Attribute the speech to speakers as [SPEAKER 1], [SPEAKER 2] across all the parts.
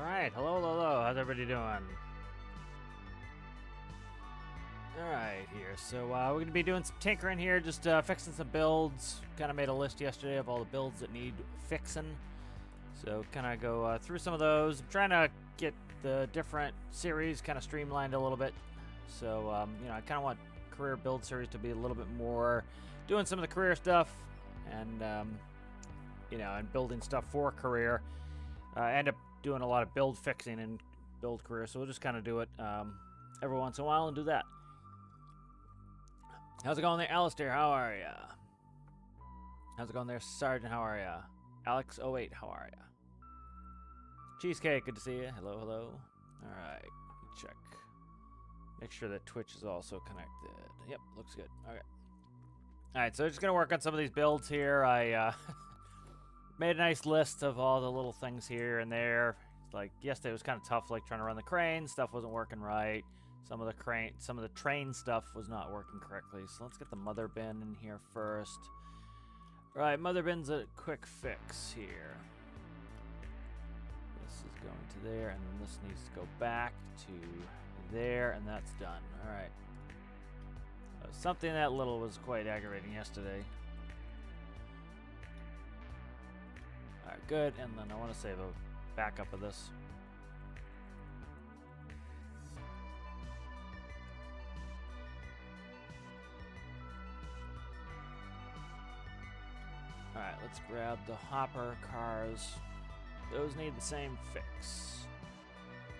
[SPEAKER 1] Alright, hello, hello, hello. How's everybody doing? Alright, here. So, we're going to be doing some tinkering here, just fixing some builds. Kind of made a list yesterday of all the builds that need fixing. So, kind of go through some of those. I'm trying to get the different series kind of streamlined a little bit. So, you know, I kind of want career build series to be a little bit more doing some of the career stuff and, you know, and building stuff for career. I end up doing a lot of build fixing and build career, so we'll just kind of do it every once in a while and do that. How's it going there, Alistair? How are ya? How's it going there, Sergeant? How are ya? Alex08, how are ya? Cheesecake, good to see you. Hello, hello. All right, check. Make sure that Twitch is also connected. Yep, looks good. Okay. All right, so just gonna work on some of these builds here. I made a nice list of all the little things here and there. Like yesterday was kind of tough, like trying to run the crane. Stuff wasn't working right. Some of the train stuff was not working correctly. So let's get the mother bin in here first. All right, mother bin's a quick fix here. This is going to there, and then this needs to go back to there, and that's done. All right. Something that little was quite aggravating yesterday. Alright, good, and then I want to save a backup of this. Alright, let's grab the hopper cars. Those need the same fix.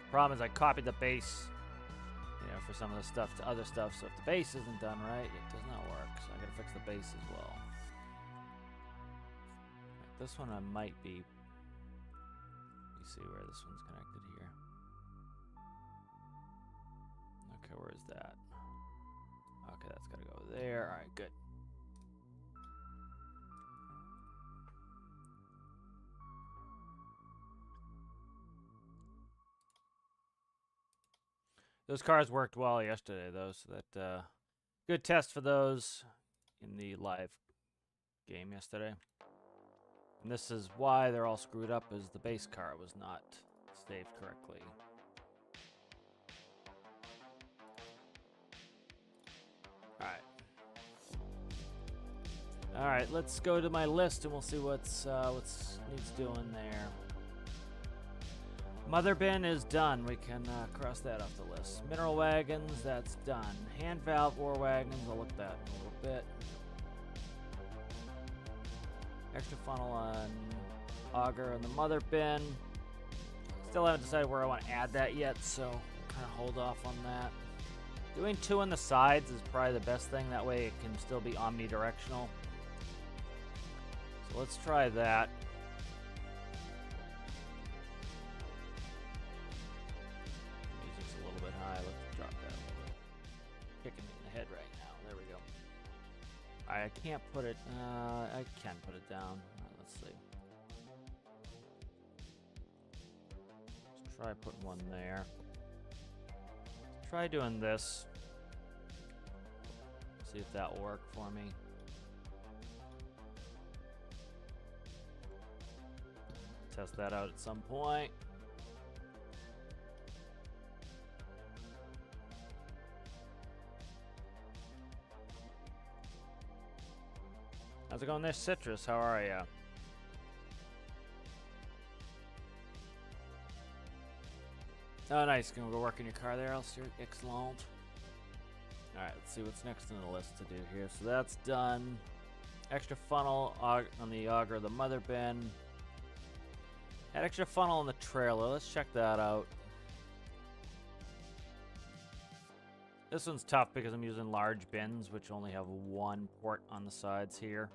[SPEAKER 1] Problem is I copied the base, you know, for some of the stuff to other stuff, so if the base isn't done right, it does not work. So I gotta fix the base as well. This one I might be. Let me see where this one's connected here. Okay, where is that? Okay, that's got to go there. All right, good. Those cars worked well yesterday, though, so that good test for those in the live game yesterday. And this is why they're all screwed up, is the base car was not saved correctly. Alright. Alright, let's go to my list and we'll see what's needs doing there. Mother bin is done. We can cross that off the list. Mineral wagons, that's done. Hand valve ore wagons, I'll look at that in a little bit. Extra funnel on auger and the mother bin. Still haven't decided where I want to add that yet, so kind of hold off on that. Doing 2 on the sides is probably the best thing. That way it can still be omnidirectional. So let's try that. Music's a little bit high. Let's drop that a little bit. Kicking me in the head right now. There we go. I can't put it, I can put it down. Let's see. Let's try putting one there. Let's try doing this. See if that will work for me. Test that out at some point. How's it going there, Citrus? How are ya? Oh, nice. Gonna go work in your car there, Alistair. Excellent. Alright, let's see what's next on the list to do here. So that's done. Extra funnel on the auger, the mother bin. Had extra funnel on the trailer. Let's check that out. This one's tough because I'm using large bins, which only have 1 port on the sides here.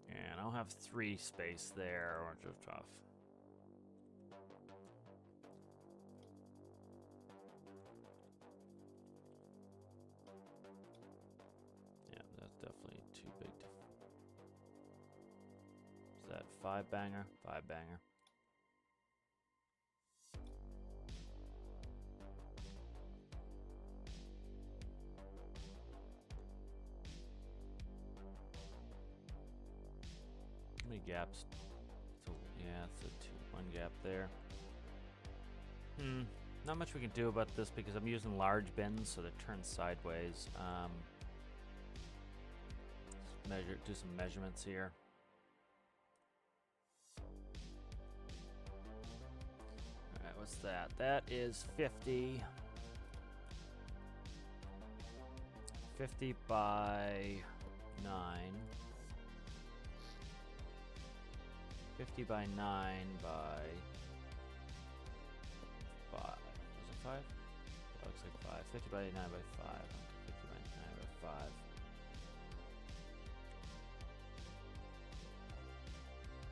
[SPEAKER 1] And I don't have 3 space there, which is tough. Yeah, that's definitely too big to... Is that 5 banger? 5 banger. How many gaps? So, yeah, it's a 1 gap there. Not much we can do about this because I'm using large bins, so they turn sideways. Do some measurements here. Alright, what's that? That is 50. 50 by 9. 50 by 9 by 5. Was it 5? That looks like 5. 50 by 9 by 5. 50 by 9 by 5.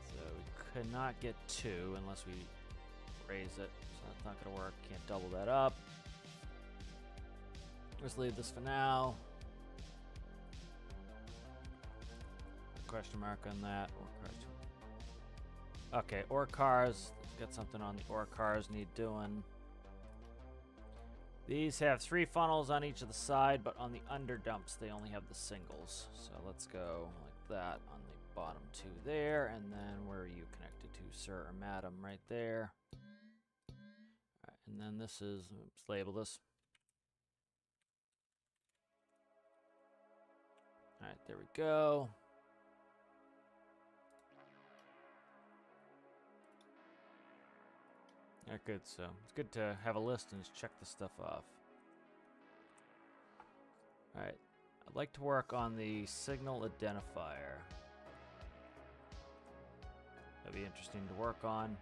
[SPEAKER 1] So we could not get 2 unless we raise it. So that's not going to work. Can't double that up. Let's leave this for now. Question mark on that. Okay, ore cars. Let's get something on the ore cars need doing. These have 3 funnels on each of the side, but on the underdumps they only have the singles. So let's go like that on the bottom 2 there, and then where are you connected to, sir or madam? Right there. Alright, and then this is, let's label this. Alright, there we go. Yeah, good. So it's good to have a list and just check this stuff off. Alright, I'd like to work on the signal identifier. That'd be interesting to work on.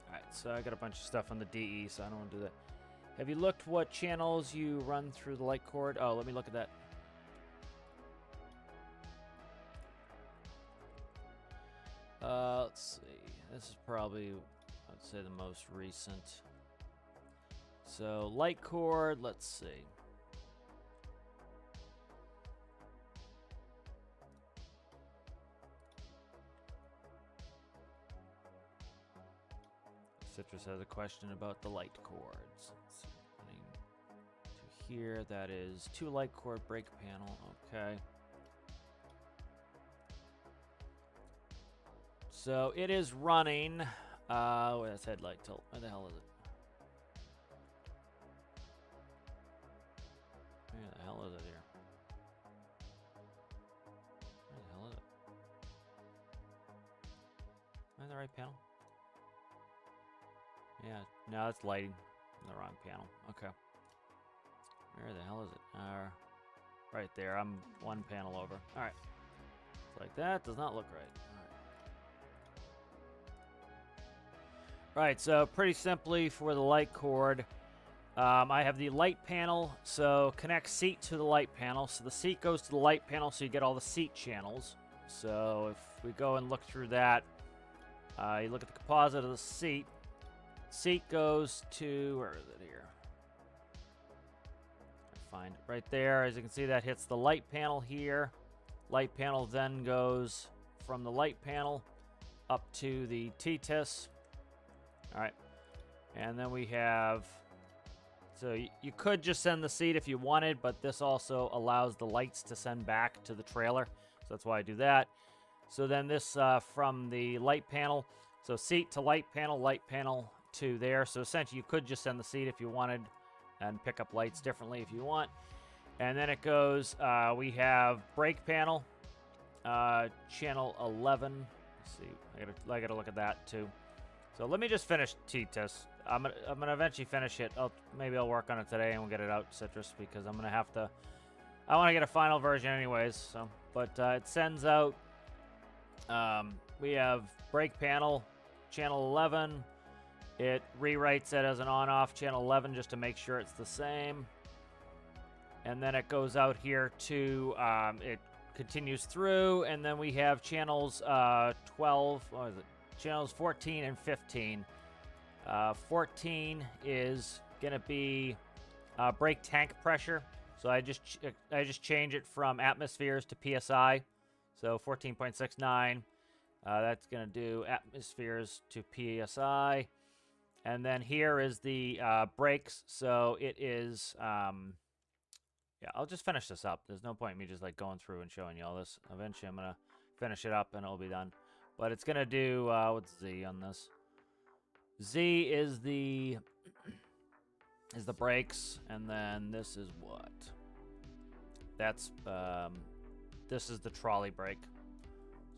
[SPEAKER 1] Alright, so I got a bunch of stuff on the DE, so I don't want to do that. Have you looked what channels you run through the light cord? Oh, let me look at that. Let's see. This is probably, I'd say, the most recent. So, light cord, let's see. Citrus has a question about the light cords. Let's see. To here, that is 2 light cord brake panel. Okay. So it is running. Wait, that's headlight tilt. Where the hell is it? Where the hell is it here? Where the hell is it? Am I in the right panel? Yeah, no, it's lighting in the wrong panel. Okay. Where the hell is it? Right there. I'm 1 panel over. All right. It's like that. Does not look right. Right, so pretty simply for the light cord, I have the light panel, so connect seat to the light panel. So the seat goes to the light panel, so you get all the seat channels. So if we go and look through that, you look at the composite of the seat. Seat goes to, where is it here? Find it right there. As you can see, that hits the light panel here. Light panel then goes from the light panel up to the T-TIS. All right, and then we have, so you could just send the seat if you wanted, but this also allows the lights to send back to the trailer. So that's why I do that. So then this from the light panel, so seat to light panel to there. So essentially you could just send the seat if you wanted and pick up lights differently if you want. And then it goes, we have brake panel, channel 11. Let's see, I gotta look at that too. So let me just finish T-TIS. I'm gonna eventually finish it. Maybe I'll work on it today and we'll get it out, Citrus, because I'm gonna have to. I want to get a final version anyways. So, but it sends out. We have brake panel, channel 11. It rewrites it as an on-off channel 11 just to make sure it's the same. And then it goes out here to it continues through, and then we have channels 12. What is it? Channels 14 and 15. 14 is gonna be brake tank pressure. So I just change it from atmospheres to PSI. So 14.69. That's gonna do atmospheres to PSI. And then here is the brakes. So it is. Yeah, I'll just finish this up. There's no point in me just like going through and showing you all this. Eventually, I'm gonna finish it up and it'll be done. But it's gonna do what's Z on this? Z is the brakes, and then this is what? That's this is the trolley brake.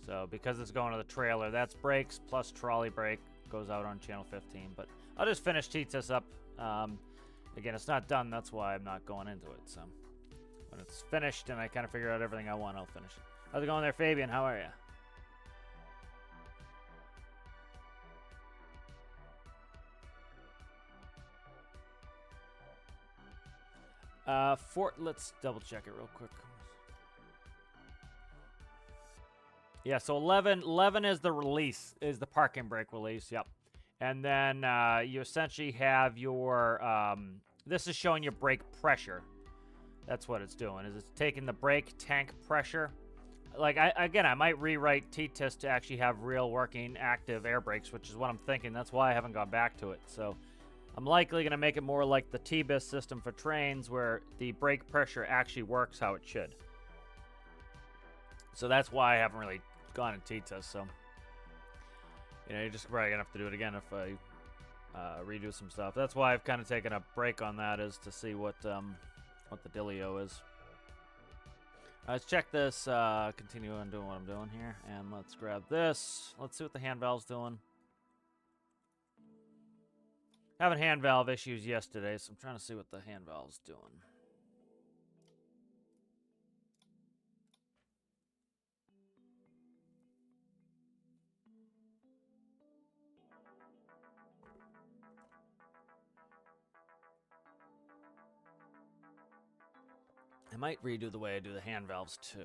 [SPEAKER 1] So because it's going to the trailer, that's brakes plus trolley brake goes out on channel 15. But I'll just finish this up. Again, it's not done. That's why I'm not going into it. So when it's finished and I kind of figure out everything I want, I'll finish it. How's it going there, Fabian? How are you? Let's double check it real quick. Yeah, so 11 is the release, is the parking brake release, yep. And then you essentially have your, this is showing your brake pressure. That's what it's doing, is it's taking the brake tank pressure. Like, I might rewrite T-TIS to actually have real working active air brakes, which is what I'm thinking. That's why I haven't gone back to it. So I'm likely going to make it more like the T-BIS system for trains, where the brake pressure actually works how it should. So that's why I haven't really gone in T-TIS. So, you know, you're just probably going to have to do it again if I redo some stuff. That's why I've kind of taken a break on that, is to see what the dealio is. Let's check this, continue on doing what I'm doing here, and let's grab this. Let's see what the hand valve's doing. Having hand valve issues yesterday, so I'm trying to see what the hand valve's doing. I might redo the way I do the hand valves too.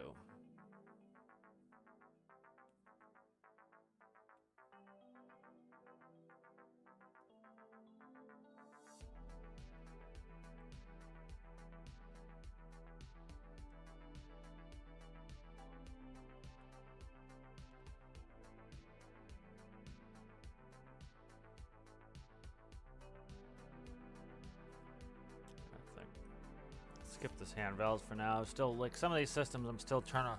[SPEAKER 1] Skip this hand valves for now. Still, like, some of these systems, I'm still trying to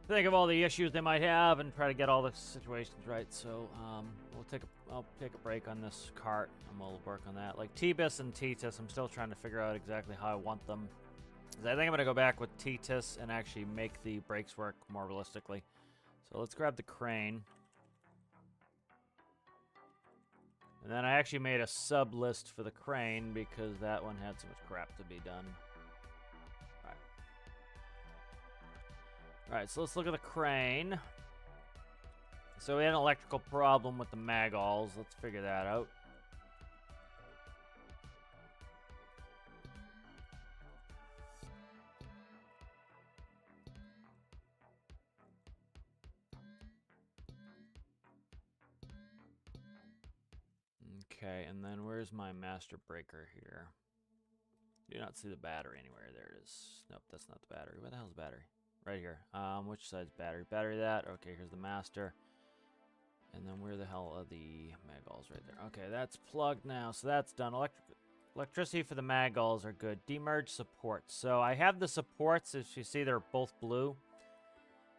[SPEAKER 1] think of all the issues they might have and try to get all the situations right. So I'll take a break on this cart and we'll work on that. Like T-BIS and T-TIS, I'm still trying to figure out exactly how I want them. 'Cause I think I'm gonna go back with T-TIS and actually make the brakes work more realistically. So let's grab the crane. And then I actually made a sub list for the crane because that one had so much crap to be done. Alright, so let's look at the crane. So we had an electrical problem with the magulls. Let's figure that out. Okay, and then where's my master breaker here? Do not see the battery anywhere. There it is. Nope, that's not the battery. Where the hell's the battery? Right here. Which side's battery? Battery that. Okay, here's the master. And then where the hell are the magulls? Right there. Okay, that's plugged now. So that's done. Electricity for the magulls are good. Demerge supports. So I have the supports. As you see, they're both blue.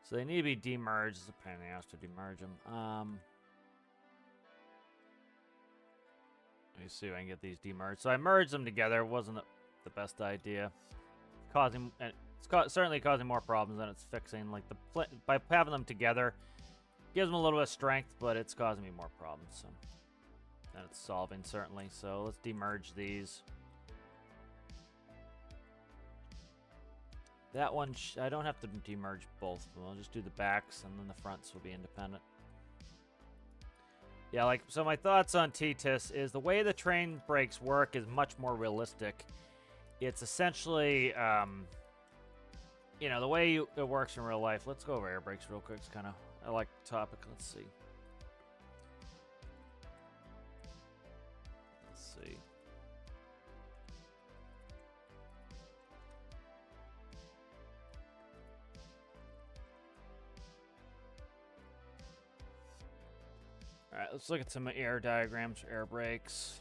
[SPEAKER 1] So they need to be demerged. It's a pain in the ass to demerge them. Let me see if I can get these demerged. So I merged them together. It wasn't the best idea. It's certainly causing more problems than it's fixing. Like by having them together, gives them a little bit of strength, but it's causing me more problems. So that it's solving certainly. So let's demerge these. That one I don't have to demerge both of them. I'll just do the backs, and then the fronts will be independent. Yeah, like, so my thoughts on T-TIS is the way the train brakes work is much more realistic. It's essentially, you know, the way it works in real life. Let's go over air brakes real quick. It's kind of, I like the topic. Let's see. Alright, let's look at some air diagrams for air brakes.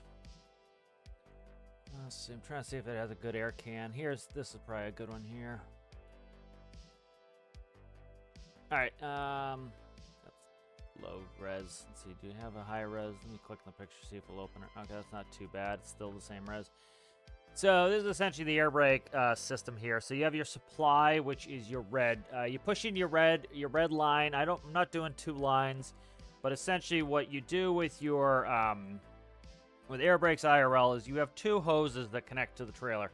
[SPEAKER 1] Let's see, I'm trying to see if it has a good air can. This is probably a good one here. Alright, low res. Let's see, do you have a high res? Let me click on the picture, see if we'll open it. Okay, that's not too bad. It's still the same res. So this is essentially the air brake system here. So you have your supply, which is your red. You push in your red line. I'm not doing 2 lines, but essentially what you do with your with air brakes IRL is you have 2 hoses that connect to the trailer.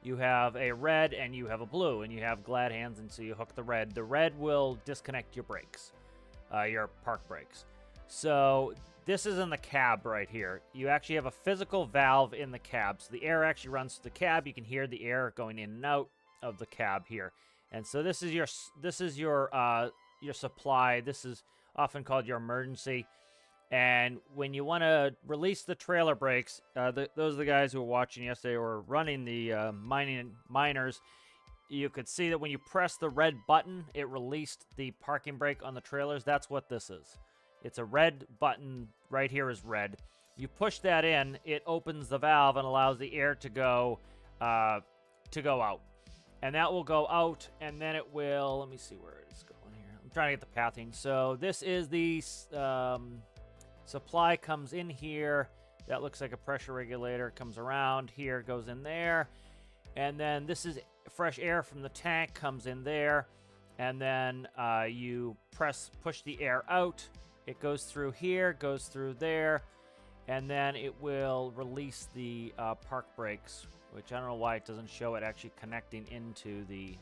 [SPEAKER 1] You have a red and you have a blue, and you have glad hands, and so you hook the red. The red will disconnect your brakes, your park brakes. So this is in the cab right here. You actually have a physical valve in the cab, so the air actually runs through the cab. You can hear the air going in and out of the cab here, and so this is your supply. This is often called your emergency. And when you want to release the trailer brakes, those are the guys who were watching yesterday or running the miners. You could see that when you press the red button, it released the parking brake on the trailers. That's what this is. It's a red button. Right here is red. You push that in, it opens the valve and allows the air to go out. And that will go out, and then it will... Let me see where it's going here. I'm trying to get the pathing. So this is the... supply comes in here. That looks like a pressure regulator. Comes around here, goes in there. And then this is fresh air from the tank, comes in there. And then you push the air out. It goes through here, goes through there. And then it will release the park brakes, which I don't know why it doesn't show it actually connecting into the...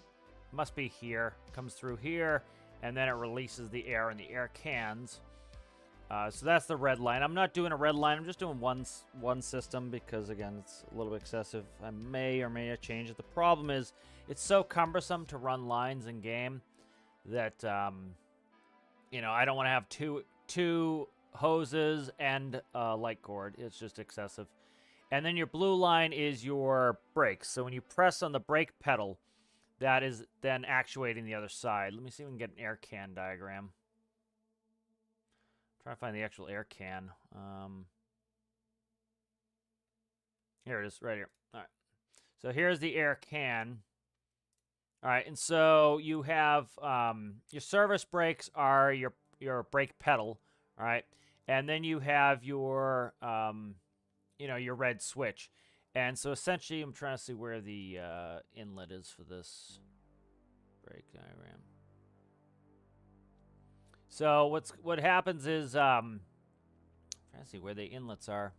[SPEAKER 1] Must be here. Comes through here. And then it releases the air in the air cans. So that's the red line. I'm not doing a red line. I'm just doing one system because, again, it's a little bit excessive. I may or may not change it. The problem is it's so cumbersome to run lines in game that, you know, I don't want to have two hoses and light cord. It's just excessive. And then your blue line is your brakes. So when you press on the brake pedal, that is then actuating the other side. Let me see if we can get an air can diagram. Trying to find the actual air can. Here it is, right here. All right. So here's the air can. All right, and so you have your service brakes are your brake pedal. All right, and then you have your you know, your red switch. And so essentially, I'm trying to see where the inlet is for this brake diagram. So what happens is, I'm trying to see where the inlets are.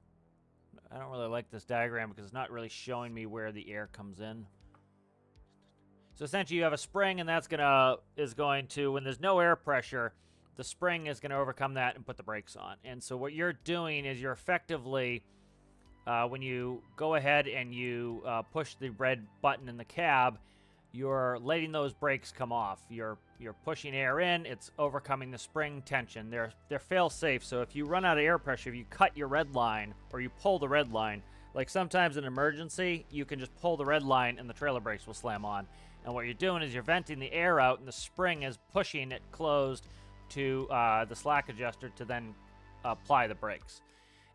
[SPEAKER 1] I don't really like this diagram because it's not really showing me where the air comes in. So essentially you have a spring, and that's is going to, when there's no air pressure, the spring is going to overcome that and put the brakes on. And so what you're doing is you're effectively, when you go ahead and you push the red button in the cab, you're letting those brakes come off. You're pushing air in. It's overcoming the spring tension. They're fail-safe. So if you run out of air pressure, if you cut your red line or you pull the red line, like sometimes in an emergency, you can just pull the red line and the trailer brakes will slam on. And what you're doing is you're venting the air out, and the spring is pushing it closed to the slack adjuster to then apply the brakes.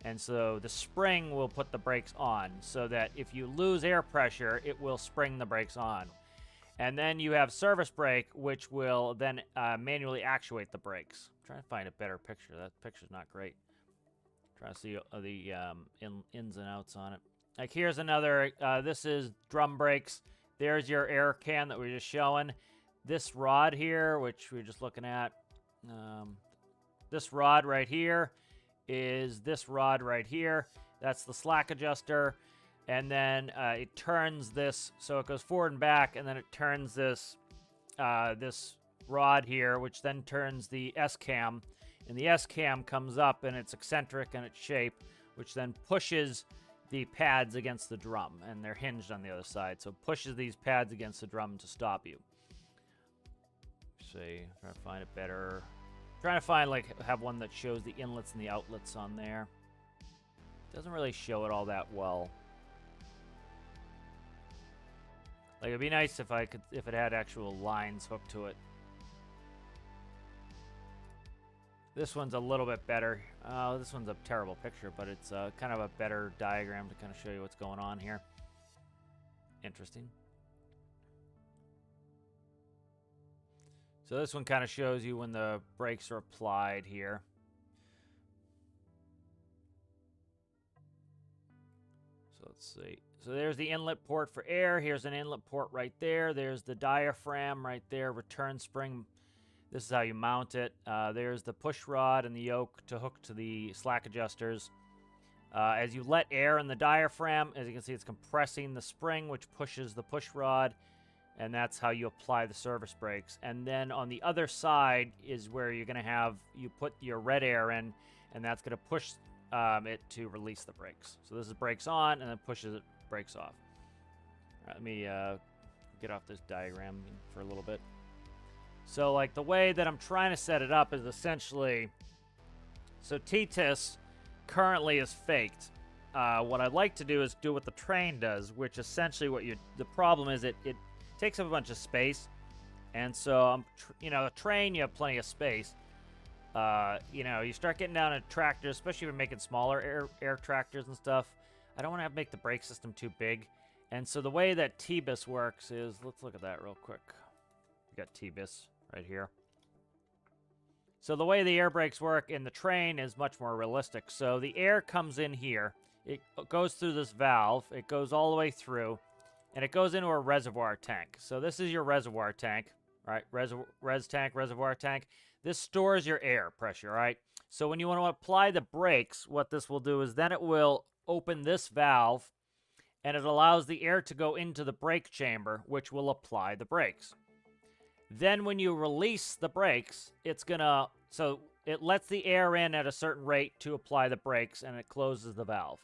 [SPEAKER 1] And so the spring will put the brakes on, so that if you lose air pressure, it will spring the brakes on. And then you have service brake, which will then manually actuate the brakes. I'm trying to find a better picture. That picture's not great. Trying to see the ins and outs on it. Like here's another, this is drum brakes. There's your air can that we were just showing. This rod here, which we're just looking at, this rod right here is this rod right here. That's the slack adjuster. And then it turns this, so it goes forward and back, and then it turns this this rod here, which then turns the S-cam. And the S-cam comes up, and it's eccentric in its shape, which then pushes the pads against the drum, and they're hinged on the other side. So it pushes these pads against the drum to stop you. See, trying to find it better. Trying to find, like, have one that shows the inlets and the outlets on there. Doesn't really show it all that well. Like, it'd be nice if if it had actual lines hooked to it. This one's a little bit better. This one's a terrible picture, but it's kind of a better diagram to kind of show you what's going on here. Interesting. So this one kind of shows you when the brakes are applied here. So let's see. So there's the inlet port for air. Here's an inlet port right there. There's the diaphragm right there. Return spring. This is how you mount it. There's the push rod and the yoke to hook to the slack adjusters. As you let air in the diaphragm, as you can see, it's compressing the spring, which pushes the push rod, and that's how you apply the service brakes. And then on the other side is where you're going to have, you put your red air in, and that's going to push it to release the brakes. So this is brakes on, and then pushes it, brakes off. All right, let me get off this diagram for a little bit. So, like, the way that I'm trying to set it up is essentially, so TTIS currently is faked. What I'd like to do is do what the train does, which essentially the problem is it takes up a bunch of space. And so, a train, you have plenty of space. You start getting down to tractors, especially if you're making smaller air tractors and stuff. I don't want to make the brake system too big. And so the way that TBIS works is, let's look at that real quick. We got TBIS right here. So the way the air brakes work in the train is much more realistic. So the air comes in here. It goes through this valve. It goes all the way through. And it goes into a reservoir tank. So this is your reservoir tank, right? Res tank, reservoir tank. This stores your air pressure, right? So when you want to apply the brakes, what this will do is then it will open this valve, and it allows the air to go into the brake chamber, which will apply the brakes. Then when you release the brakes, so it lets the air in at a certain rate to apply the brakes, and it closes the valve.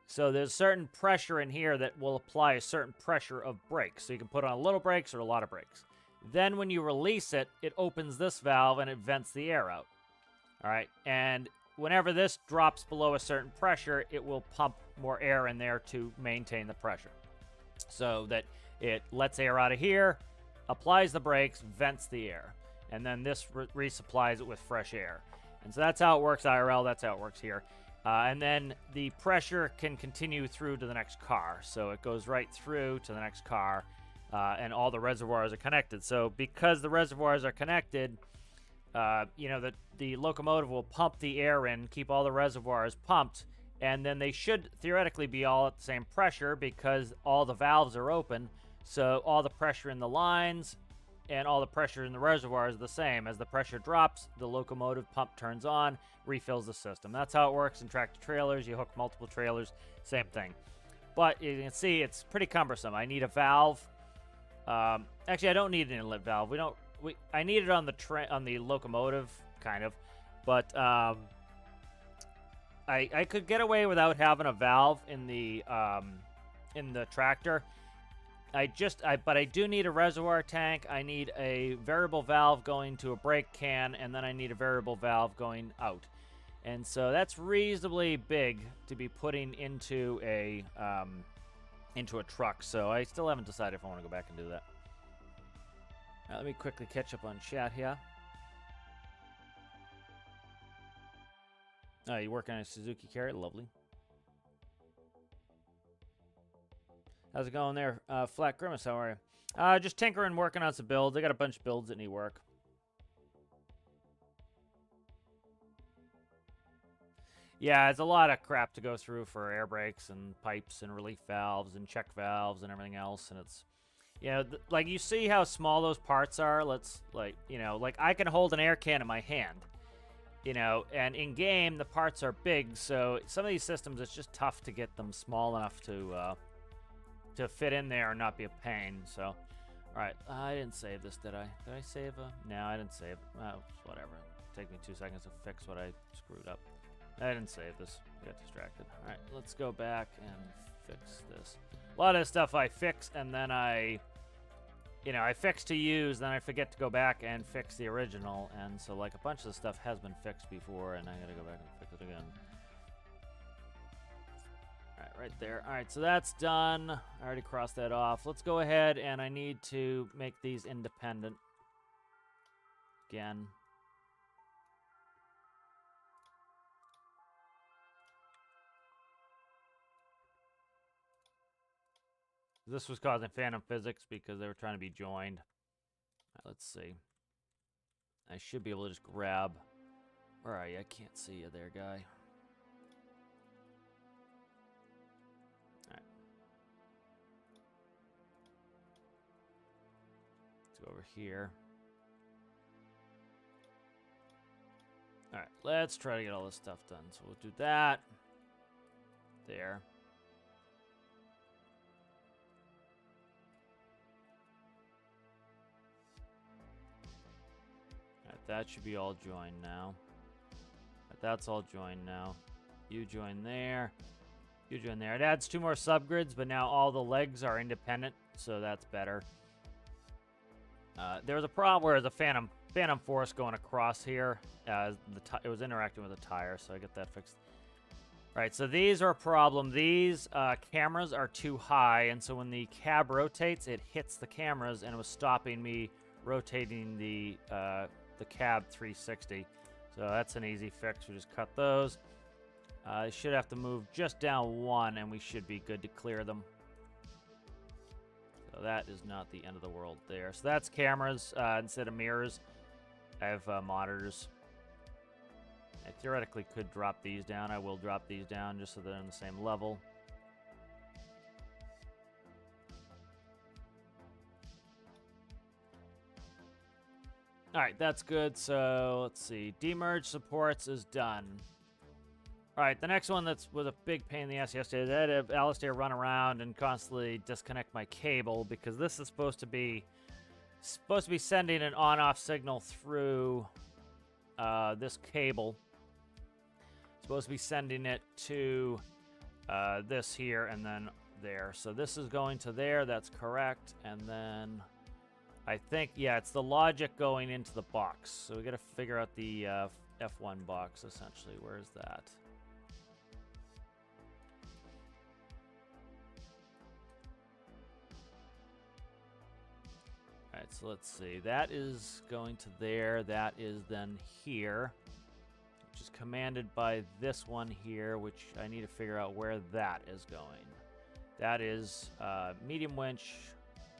[SPEAKER 1] So there's certain pressure in here that will apply a certain pressure of brakes. So you can put on a little brakes or a lot of brakes. Then when you release it, it opens this valve and it vents the air out. All right, and whenever this drops below a certain pressure, it will pump more air in there to maintain the pressure. So that it lets air out of here, applies the brakes, vents the air. And then this resupplies it with fresh air. And so that's how it works IRL, that's how it works here. And then the pressure can continue through to the next car. So it goes right through to the next car, and all the reservoirs are connected. So because the reservoirs are connected, the locomotive will pump the air in, keep all the reservoirs pumped, and then they should theoretically be all at the same pressure because all the valves are open. So all the pressure in the lines and all the pressure in the reservoir is the same. As the pressure drops, the locomotive pump turns on, refills the system. That's how it works in tractor trailers. You hook multiple trailers, same thing. But you can see it's pretty cumbersome. I need a valve. Actually, I don't need an inlet valve. I need it on the locomotive, kind of. But I could get away without having a valve in the tractor. But I do need a reservoir tank. I need a variable valve going to a brake can, and then I need a variable valve going out. And so that's reasonably big to be putting into a truck. So I still haven't decided if I want to go back and do that. Now, let me quickly catch up on chat here. Oh, you working on a Suzuki Carrot? Lovely. How's it going there? Flat Grimace, how are you? Just tinkering, working on some builds. I got a bunch of builds that need work. Yeah, it's a lot of crap to go through for air brakes and pipes and relief valves and check valves and everything else. And it's, like you see how small those parts are. Like I can hold an air can in my hand, and in game the parts are big. So some of these systems, it's just tough to get them small enough to fit in there and not be a pain. So, all right, I didn't save this, did I? Did I save No, I didn't save. Whatever. Take me 2 seconds to fix what I screwed up. I didn't save this. I got distracted. All right, let's go back and fix this. A lot of stuff I fix, and then I fix to use, then I forget to go back and fix the original, and so like a bunch of the stuff has been fixed before, and I gotta go back and fix it again. All right, right there. All right, so that's done. I already crossed that off. Let's go ahead, and I need to make these independent again. This was causing phantom physics because they were trying to be joined. All right, let's see. I should be able to just grab... Where are you? I can't see you there, guy. over here. Alright, let's try to get all this stuff done. So we'll do that. There. Alright, that should be all joined now. Alright, that's all joined now. You join there. You join there. It adds 2 more subgrids, but now all the legs are independent, so that's better. There was a problem where there's a phantom force going across here. It was interacting with a tire, so I get that fixed. All right, so these are a problem. These cameras are too high, and so when the cab rotates, it hits the cameras, and it was stopping me rotating the cab 360. So that's an easy fix. We just cut those. I should have to move just down 1, and we should be good to clear them. So that is not the end of the world there. So that's cameras instead of mirrors. I have monitors. I theoretically could drop these down. I will drop these down just so they're on the same level. All right, that's good. So let's see. Demerge supports is done. All right, the next one was a big pain in the ass yesterday. I had to have Alistair run around and constantly disconnect my cable because this is supposed to be sending an on-off signal through this cable. It's supposed to be sending it to this here and then there. So this is going to there. That's correct. And then I think, yeah, it's the logic going into the box. So we got to figure out the F1 box essentially. Where is that? Alright, so let's see. That is going to there. That is then here, which is commanded by this one here, which I need to figure out where that is going. That is medium winch.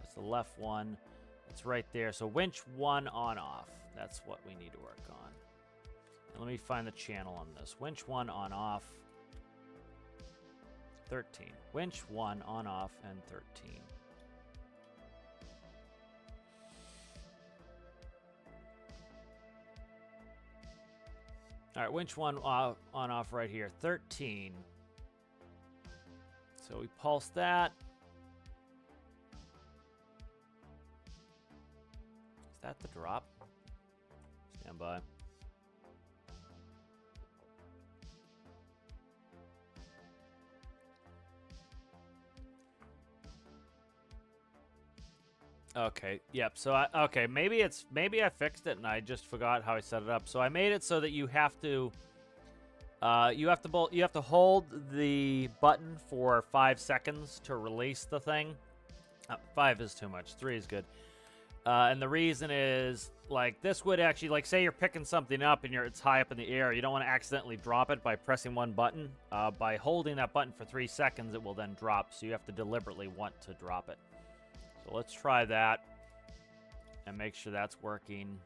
[SPEAKER 1] That's the left one. It's right there. So winch 1 on off. That's what we need to work on. And let me find the channel on this. Winch 1 on off. 13. Winch 1 on off and 13. All right, winch 1 on off right here, 13. So we pulse that. Is that the drop? Stand by. Okay, yep. So okay, maybe I fixed it and I just forgot how I set it up. So I made it so that you have to hold the button for 5 seconds to release the thing. 5 is too much. 3 is good. And the reason is, like, this would actually, like, say you're picking something up and it's high up in the air. You don't want to accidentally drop it by pressing one button. By holding that button for 3 seconds, it will then drop. So you have to deliberately want to drop it. So let's try that and make sure that's working.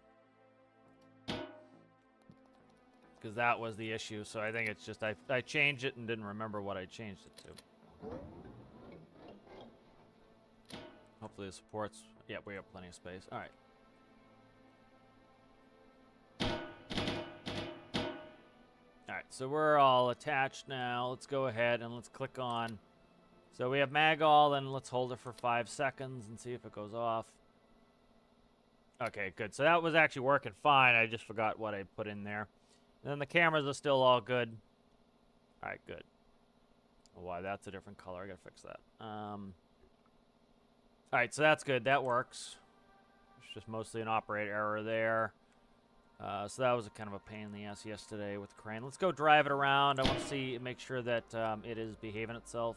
[SPEAKER 1] Because that was the issue. So I think it's just I changed it and didn't remember what I changed it to. Hopefully it supports. Yeah, we have plenty of space. All right. All right, so we're all attached now. Let's go ahead and let's click on. So we have mag all, then let's hold it for 5 seconds and see if it goes off. Okay, good. So that was actually working fine. I just forgot what I put in there. And then the cameras are still all good. All right, good. Why, that's a different color. I gotta fix that. All right, so that's good. That works. It's just mostly an operator error there. So that was a kind of a pain in the ass yesterday with the crane. Let's go drive it around. I want to make sure that it is behaving itself.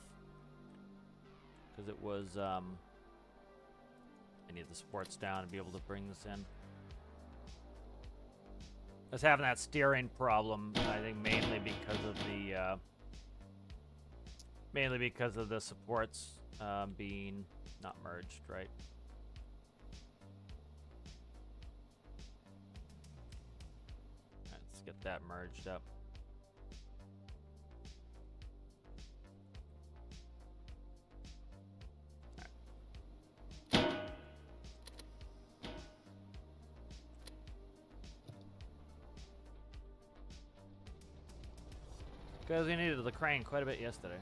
[SPEAKER 1] Because it was, I need the supports down to be able to bring this in. I was having that steering problem, I think mainly because of the supports being not merged, right? Let's get that merged up. Because we needed the crane quite a bit yesterday.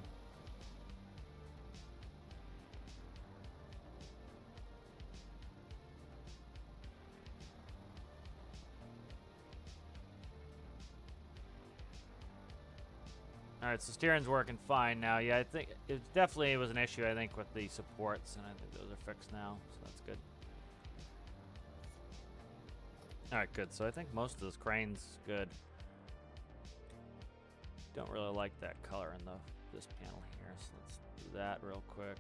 [SPEAKER 1] Alright, so steering's working fine now. Yeah, I think it definitely was an issue, I think, with the supports, and I think those are fixed now, so that's good. Alright, good. So I think most of this crane's good. Don't really like that color in this panel here, so let's do that real quick.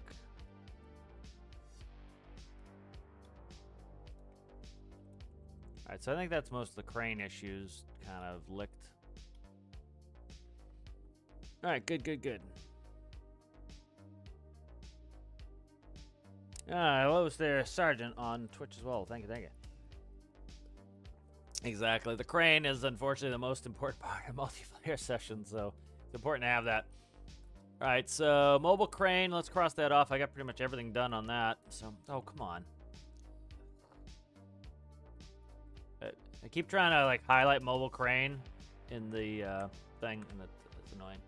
[SPEAKER 1] Alright, so I think that's most of the crane issues kind of licked. Alright, good, good, good. Hello there, Sergeant, on Twitch as well. Thank you, thank you. Exactly. The crane is unfortunately the most important part of multiplayer sessions, so it's important to have that. Alright, so mobile crane, let's cross that off. I got pretty much everything done on that. So, oh, come on. I keep trying to like highlight mobile crane in the thing, and it's annoying.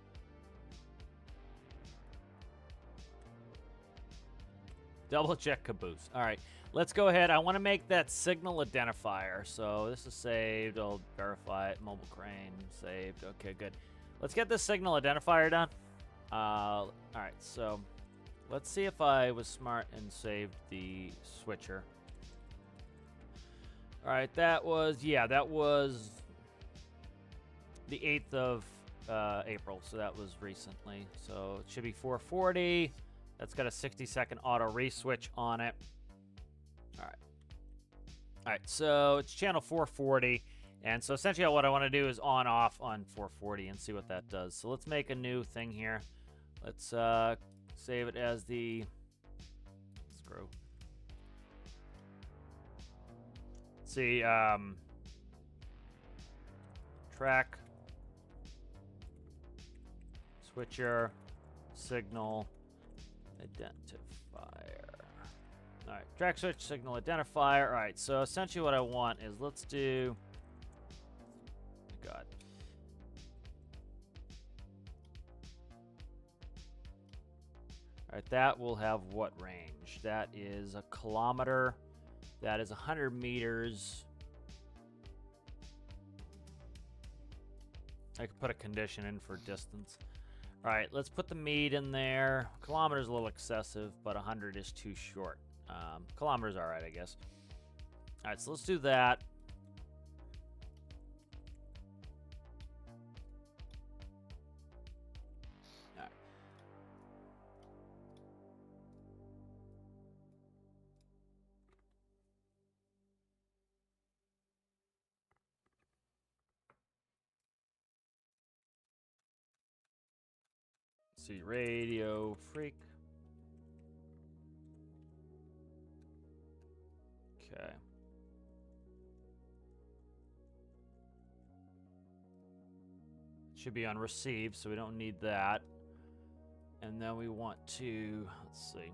[SPEAKER 1] Double check caboose. All right, let's go ahead. I want to make that signal identifier. So this is saved. I'll verify it. Mobile crane saved. Okay, good. Let's get this signal identifier done. All right, so let's see if I was smart and saved the switcher. All right, that was, yeah, that was the 8th of April, so that was recently. So it should be 440. That's got a 60-second auto reswitch on it. All right. All right, so it's channel 440. And so essentially what I want to do is on-off on 440 and see what that does. So let's make a new thing here. Let's save it as the screw. Let's see, track, switcher, signal, identifier. All right, track, switch, signal, identifier. All right, so essentially what I want is let's do, God. All right, that will have what range? That is 1 kilometer. That is 100 meters. I could put a condition in for distance. All right, let's put the meat in there. Kilometer's a little excessive, but 100 is too short. Kilometer's all right, I guess. All right, so let's do that. All right. Let's see, Radio Freak. Okay. Should be on receive, so we don't need that. And then we want to, let's see.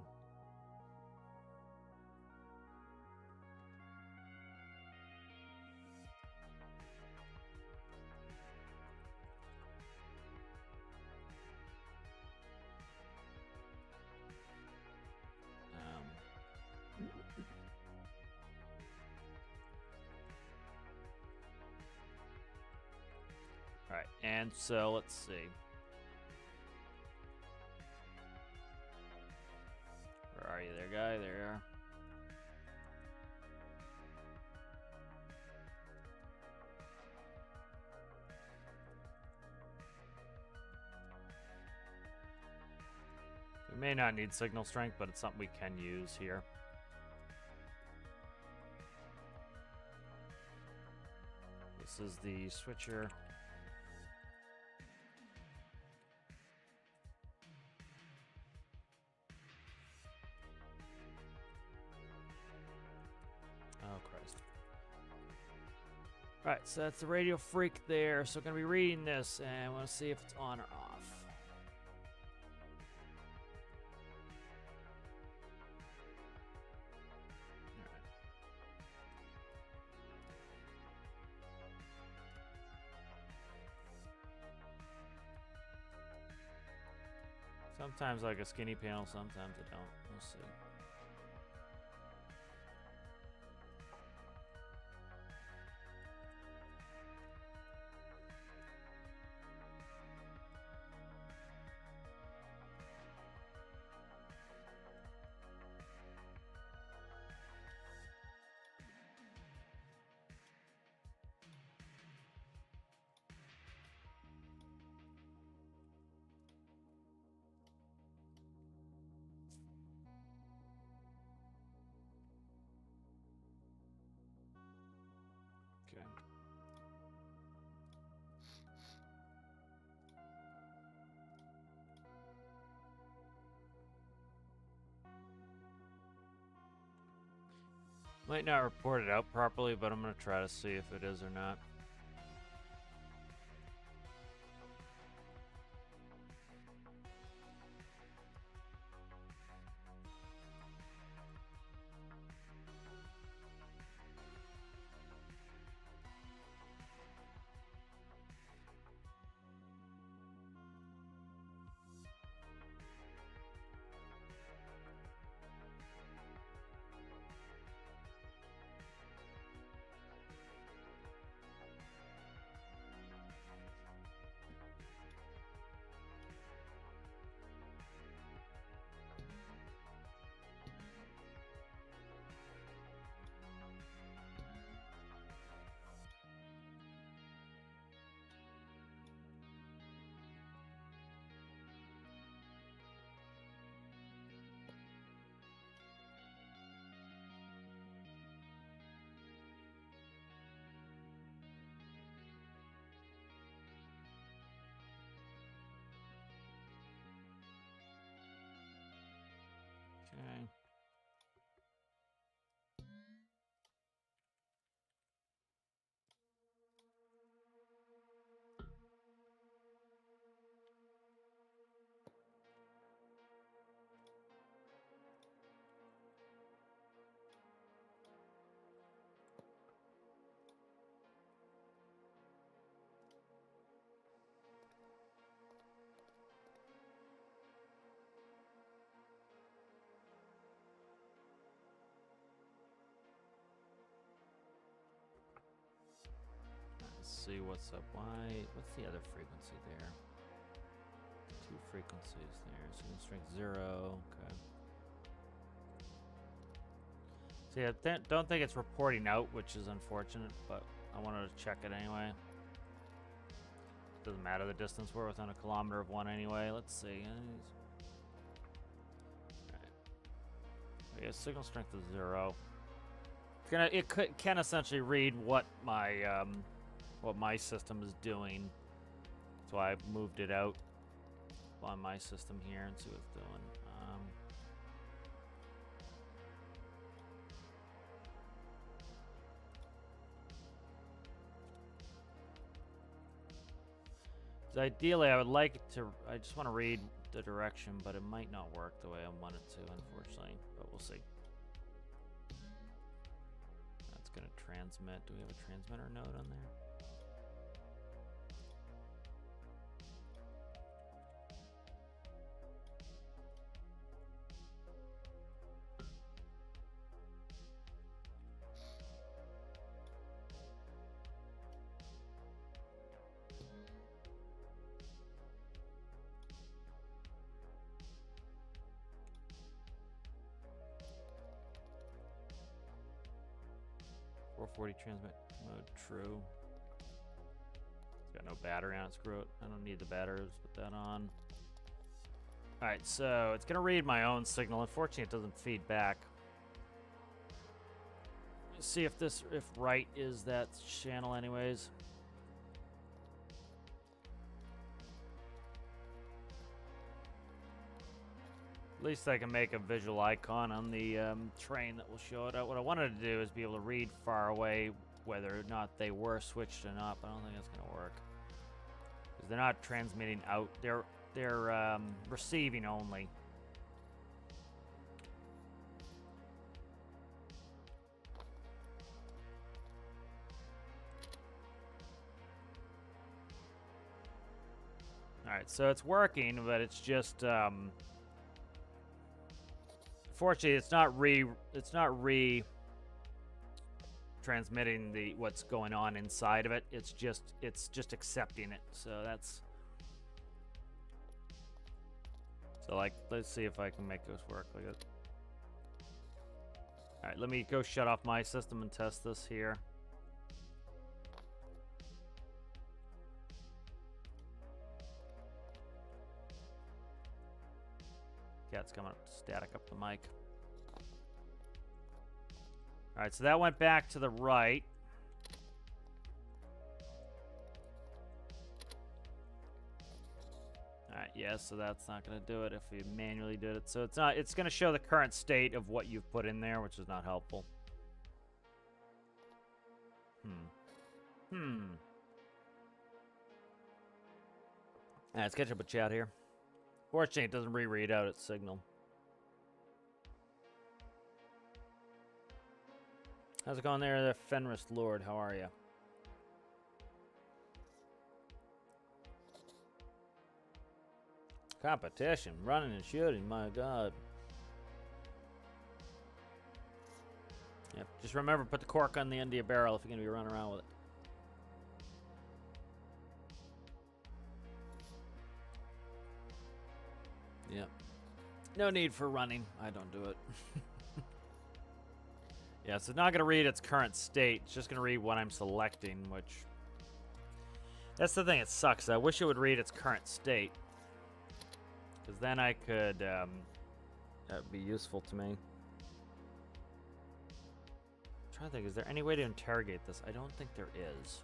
[SPEAKER 1] All right, and so let's see. Where are you there, guy? There you are. We may not need signal strength, but it's something we can use here. This is the switcher. Oh, Christ. All right, so that's the Radio Freak there. So we're going to be reading this, and I want to see if it's on or off. Sometimes like a skinny panel, sometimes I don't. We'll see. Okay. Might not report it out properly, but I'm gonna try to see if it is or not. Okay. Let's see what's up. What's the other frequency there? Two frequencies there. Signal strength 0. Okay. So yeah, don't think it's reporting out, which is unfortunate, but I wanted to check it anyway. Doesn't matter the distance. We're within a kilometer of one anyway. Let's see. Right. Yeah, signal strength is 0. It can essentially read what my system is doing. So I moved it out on my system here and see what it's doing. So ideally, I would like it to. I just want to read the direction, but it might not work the way I want it to, unfortunately. But we'll see. That's gonna transmit. Do we have a transmitter node on there? 440 transmit mode true. It's got no battery on it. Screw it. I don't need the battery. Let's put that on. Alright, so it's going to read my own signal. Unfortunately, it doesn't feed back. Let's see if right is that channel anyways. At least I can make a visual icon on the train that will show it out. What I wanted to do is be able to read far away whether or not they were switched or not, but I don't think that's going to work. Because they're not transmitting out. They're receiving only. Alright, so it's working, but it's just, fortunately, it's not transmitting what's going on inside of it. It's just accepting it. So that's... So, like, let's see if I can make this work like it. Alright, let me go shut off my system and test this here. Yeah, it's coming up, static up the mic. Alright, so that went back to the right. Alright, yeah, so that's not going to do it if we manually did it. So it's going to show the current state of what you've put in there, which is not helpful. Let's catch up with chat here. Fortunately, it doesn't reread out its signal. How's it going there, Fenris Lord? How are you? Competition, running and shooting, my god. Yep, just remember, put the cork on the end of your barrel if you're going to be running around with it. Yep. No need for running. I don't do it. Yeah, so it's not going to read its current state. It's just going to read what I'm selecting, which... That's the thing, it sucks. I wish it would read its current state. Because then I could... that would be useful to me. I'm trying to think, is there any way to interrogate this? I don't think there is.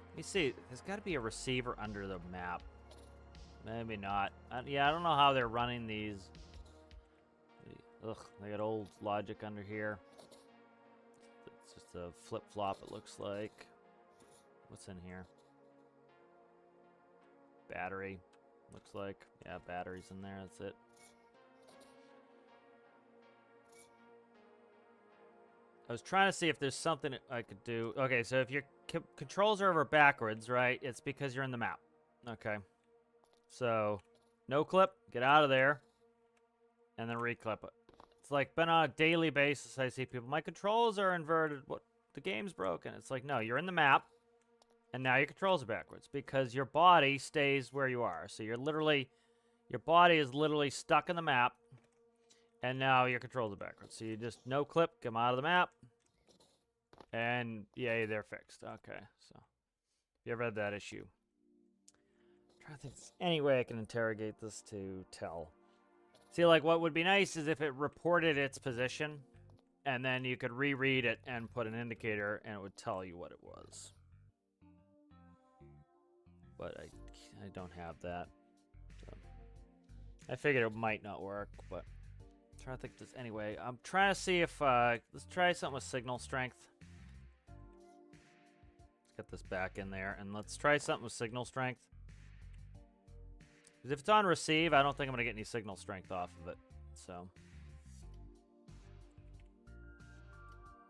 [SPEAKER 1] Let me see. There's got to be a receiver under the map. Maybe not. Yeah, I don't know how they're running these. Ugh, they got old logic under here. It's just a flip-flop, it looks like. What's in here? Battery, looks like. Yeah, battery's in there, that's it. I was trying to see if there's something I could do. Okay, so if your controls are over backwards, right, it's because you're in the map. Okay. So, no clip, get out of there, and then reclip it. It's like, been on a daily basis, I see people, my controls are inverted, what, the game's broken. It's like, no, you're in the map, and now your controls are backwards, because your body stays where you are. So you're literally, your body is literally stuck in the map, and now your controls are backwards. So you just, no clip, come out of the map, and yay, they're fixed. Okay, so, if you ever had that issue. I think there's any way I can interrogate this to tell. See, like, what would be nice is if it reported its position, and then you could reread it and put an indicator, and it would tell you what it was. But I don't have that. So I figured it might not work, but I'm trying to think if there's any way. I'm trying to see if, let's try something with signal strength. Let's get this back in there, and let's try something with signal strength. Because if it's on receive, I don't think I'm going to get any signal strength off of it. So,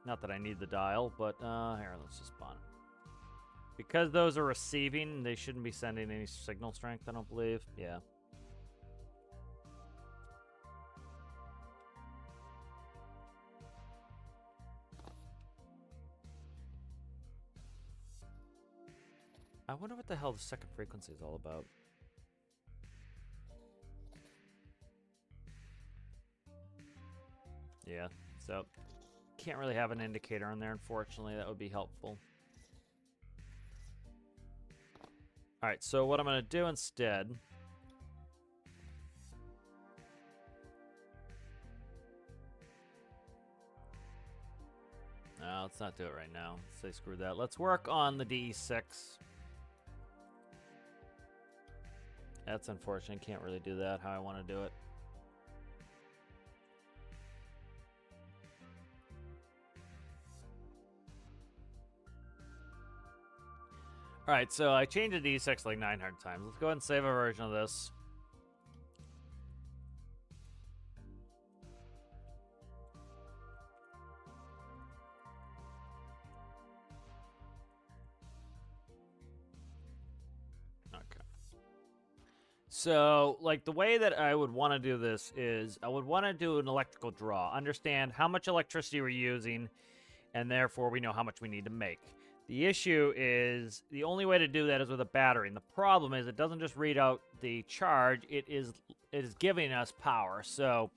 [SPEAKER 1] not that I need the dial, but here, let's just spawn it. Because those are receiving, they shouldn't be sending any signal strength, I don't believe. Yeah. I wonder what the hell the second frequency is all about. Yeah, so can't really have an indicator on there, unfortunately. That would be helpful. Alright, so what I'm going to do instead... No, let's not do it right now. Let's say screw that. Let's work on the DE6. That's unfortunate. Can't really do that how I want to do it. Alright, so I changed the D6 like 900 times. Let's go ahead and save a version of this. Okay. So, like, the way that I would want to do this is I would want to do an electrical draw, understand how much electricity we're using, and therefore we know how much we need to make. The issue is the only way to do that is with a battery, and the problem is it doesn't just read out the charge, it is giving us power. So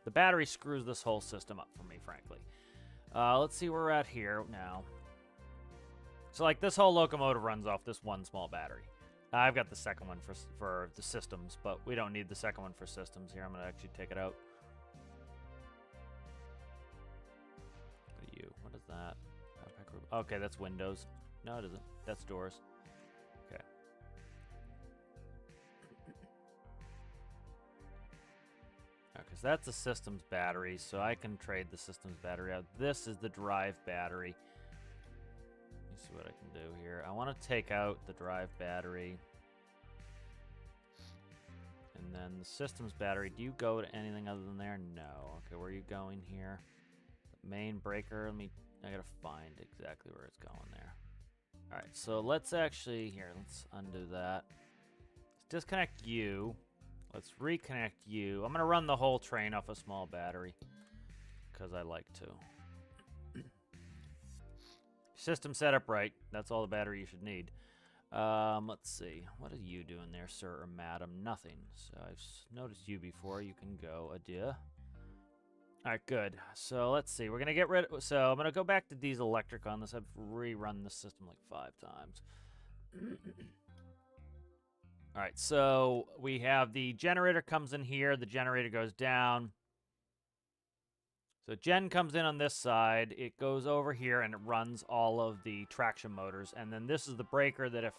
[SPEAKER 1] the battery screws this whole system up for me, frankly. Let's see where we're at here now. So, like, this whole locomotive runs off this one small battery. I've got the second one for the systems, but we don't need the second one for systems here. I'm going to actually take it out. What are you? What is that? Okay, that's windows. No, it isn't. That's doors. Okay. Because that's the systems battery, so I can trade the systems battery out. This is the drive battery. Let me see what I can do here. I want to take out the drive battery. And then the systems battery. Do you go to anything other than there? No. Okay, where are you going here? The main breaker. I gotta find exactly where it's going there. Alright, so let's actually, let's undo that. Let's disconnect you. Let's reconnect you. I'm gonna run the whole train off a small battery, because I like to. System setup right. That's all the battery you should need. Let's see. What are you doing there, sir or madam? Nothing. So I've noticed you before. You can go. Adieu. Alright, good. So let's see. We're going to get rid of... So I'm going to go back to diesel electric on this. I've rerun the system like 5 times. Alright, so we have the generator comes in here. The generator goes down. So gen comes in on this side. It goes over here and it runs all of the traction motors. And then this is the breaker that if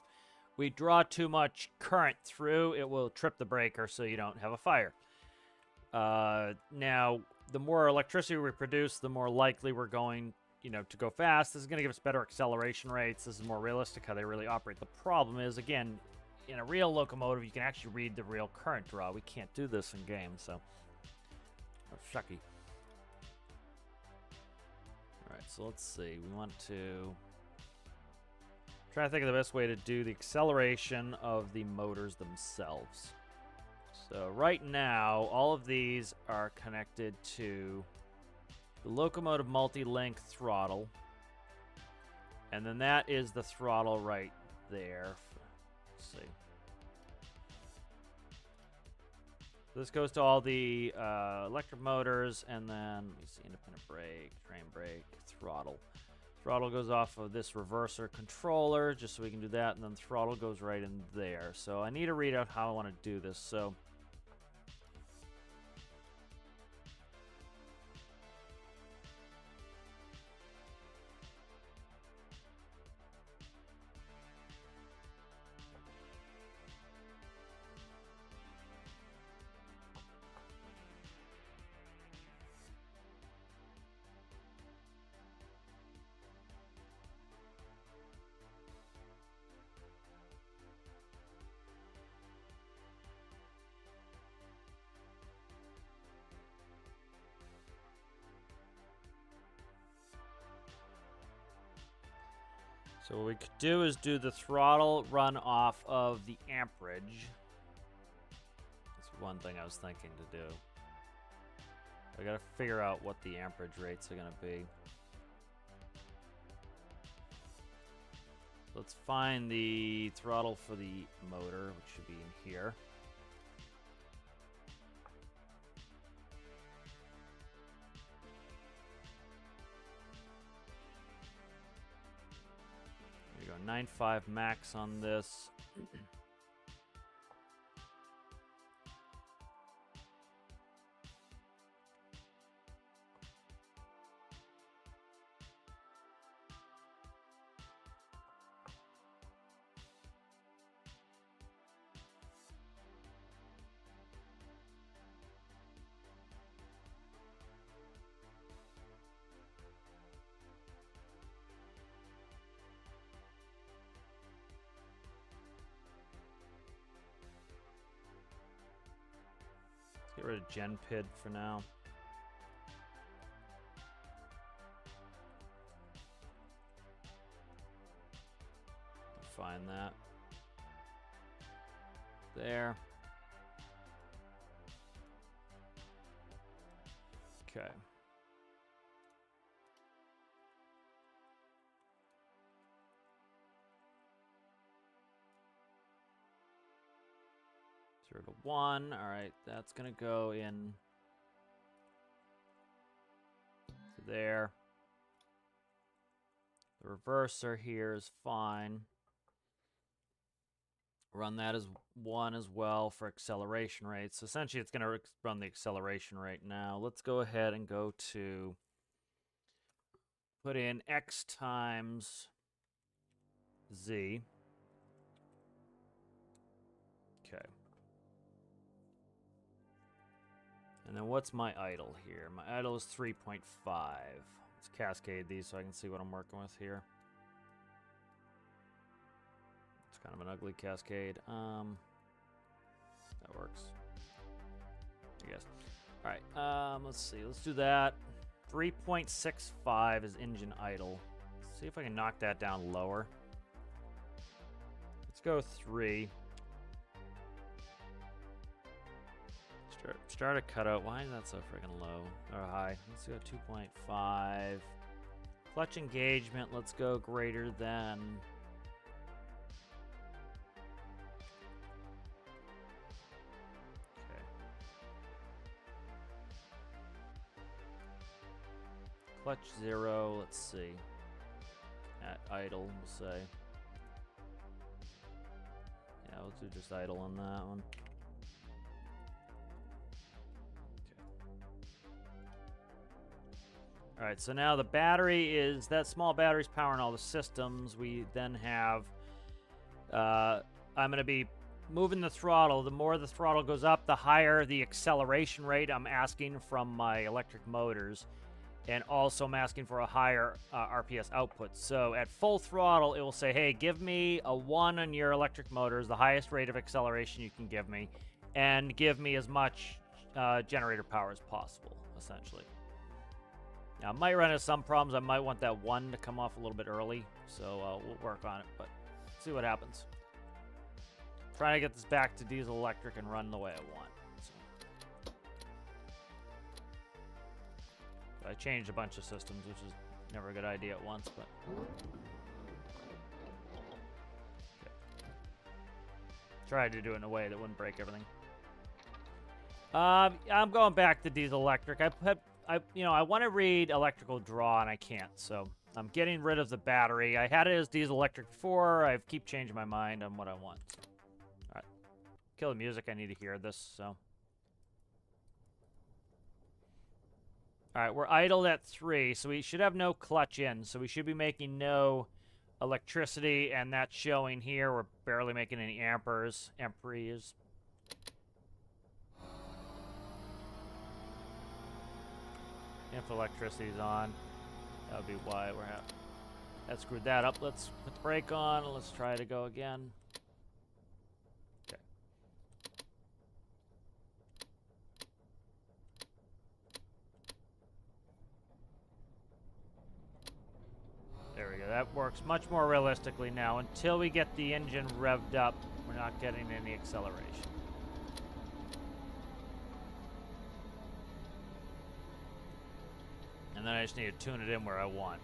[SPEAKER 1] we draw too much current through, it will trip the breaker so you don't have a fire. Now, the more electricity we produce, the more likely we're going, to go fast. This is going to give us better acceleration rates. This is more realistic how they really operate. The problem is, again, in a real locomotive, you can actually read the real current draw. We can't do this in game, so... Oh, shucky. Alright, so let's see. We want to... try to think of the best way to do the acceleration of the motors themselves. So right now, all of these are connected to the locomotive multi-link throttle. And then that is the throttle right there. Let's see. This goes to all the electric motors, and then, let me see, independent brake, train brake, throttle. Throttle goes off of this reverser controller, just so we can do that, and then throttle goes right in there. So I need to read out how I want to do this. So So what we could do is do the throttle run off of the amperage. That's one thing I was thinking to do. I gotta figure out what the amperage rates are gonna be. Let's find the throttle for the motor, which should be in here. There you go, 9.5 max on this. Get rid of Gen PID for now. Find that. There. Okay. Zero to one. All right, that's gonna go in to there. The reverser here is fine. Run that as 1 as well for acceleration rate. So essentially it's going to run the acceleration rate now. Let's go ahead and go to put in x times z. Okay. And then what's my idle here? My idle is 3.5. Let's cascade these so I can see what I'm working with here. It's kind of an ugly cascade. That works, I guess. All right, let's see. Let's do that. 3.65 is engine idle. Let's see if I can knock that down lower. Let's go 3. Start a cutout. Why is that so freaking low or high? Let's go 2.5. Clutch engagement. Let's go greater than. Okay. Clutch 0. Let's see. At idle, we'll say. Yeah, we'll do just idle on that one. All right, so now the battery is, that small battery's powering all the systems. We then have, I'm going to be moving the throttle. The more the throttle goes up, the higher the acceleration rate I'm asking from my electric motors. And also I'm asking for a higher RPS output. So at full throttle, it will say, hey, give me a 1 on your electric motors, the highest rate of acceleration you can give me, and give me as much generator power as possible, essentially. Now, I might run into some problems. I might want that 1 to come off a little bit early, so we'll work on it, but see what happens. Trying to get this back to diesel electric and run the way I want. So. I changed a bunch of systems, which is never a good idea at once, but... Okay. Tried to do it in a way that wouldn't break everything. I'm going back to diesel electric. I want to read electrical draw, and I can't, so I'm getting rid of the battery. I had it as diesel electric before. I keep changing my mind on what I want. So. All right. Kill the music. I need to hear this, so. All right, we're idled at 3, so we should have no clutch in, so we should be making no electricity, and that's showing here. We're barely making any amperes. If electricity's on, that would be why we're having. That screwed that up. Let's put the brake on. Let's try to go again. Okay. There we go. That works much more realistically now. Until we get the engine revved up, we're not getting any acceleration. And then I just need to tune it in where I want.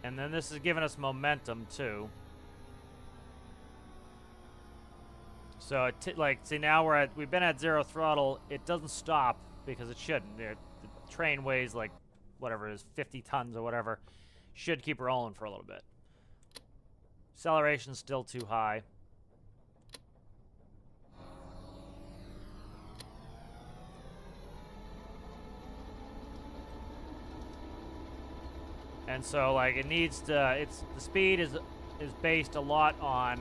[SPEAKER 1] And then this is giving us momentum too. So see, now we've been at 0 throttle. It doesn't stop because it shouldn't. The train weighs like whatever it is, 50 tons or whatever. Should keep rolling for a little bit. Acceleration's still too high. And so, like, it needs to, the speed is based a lot on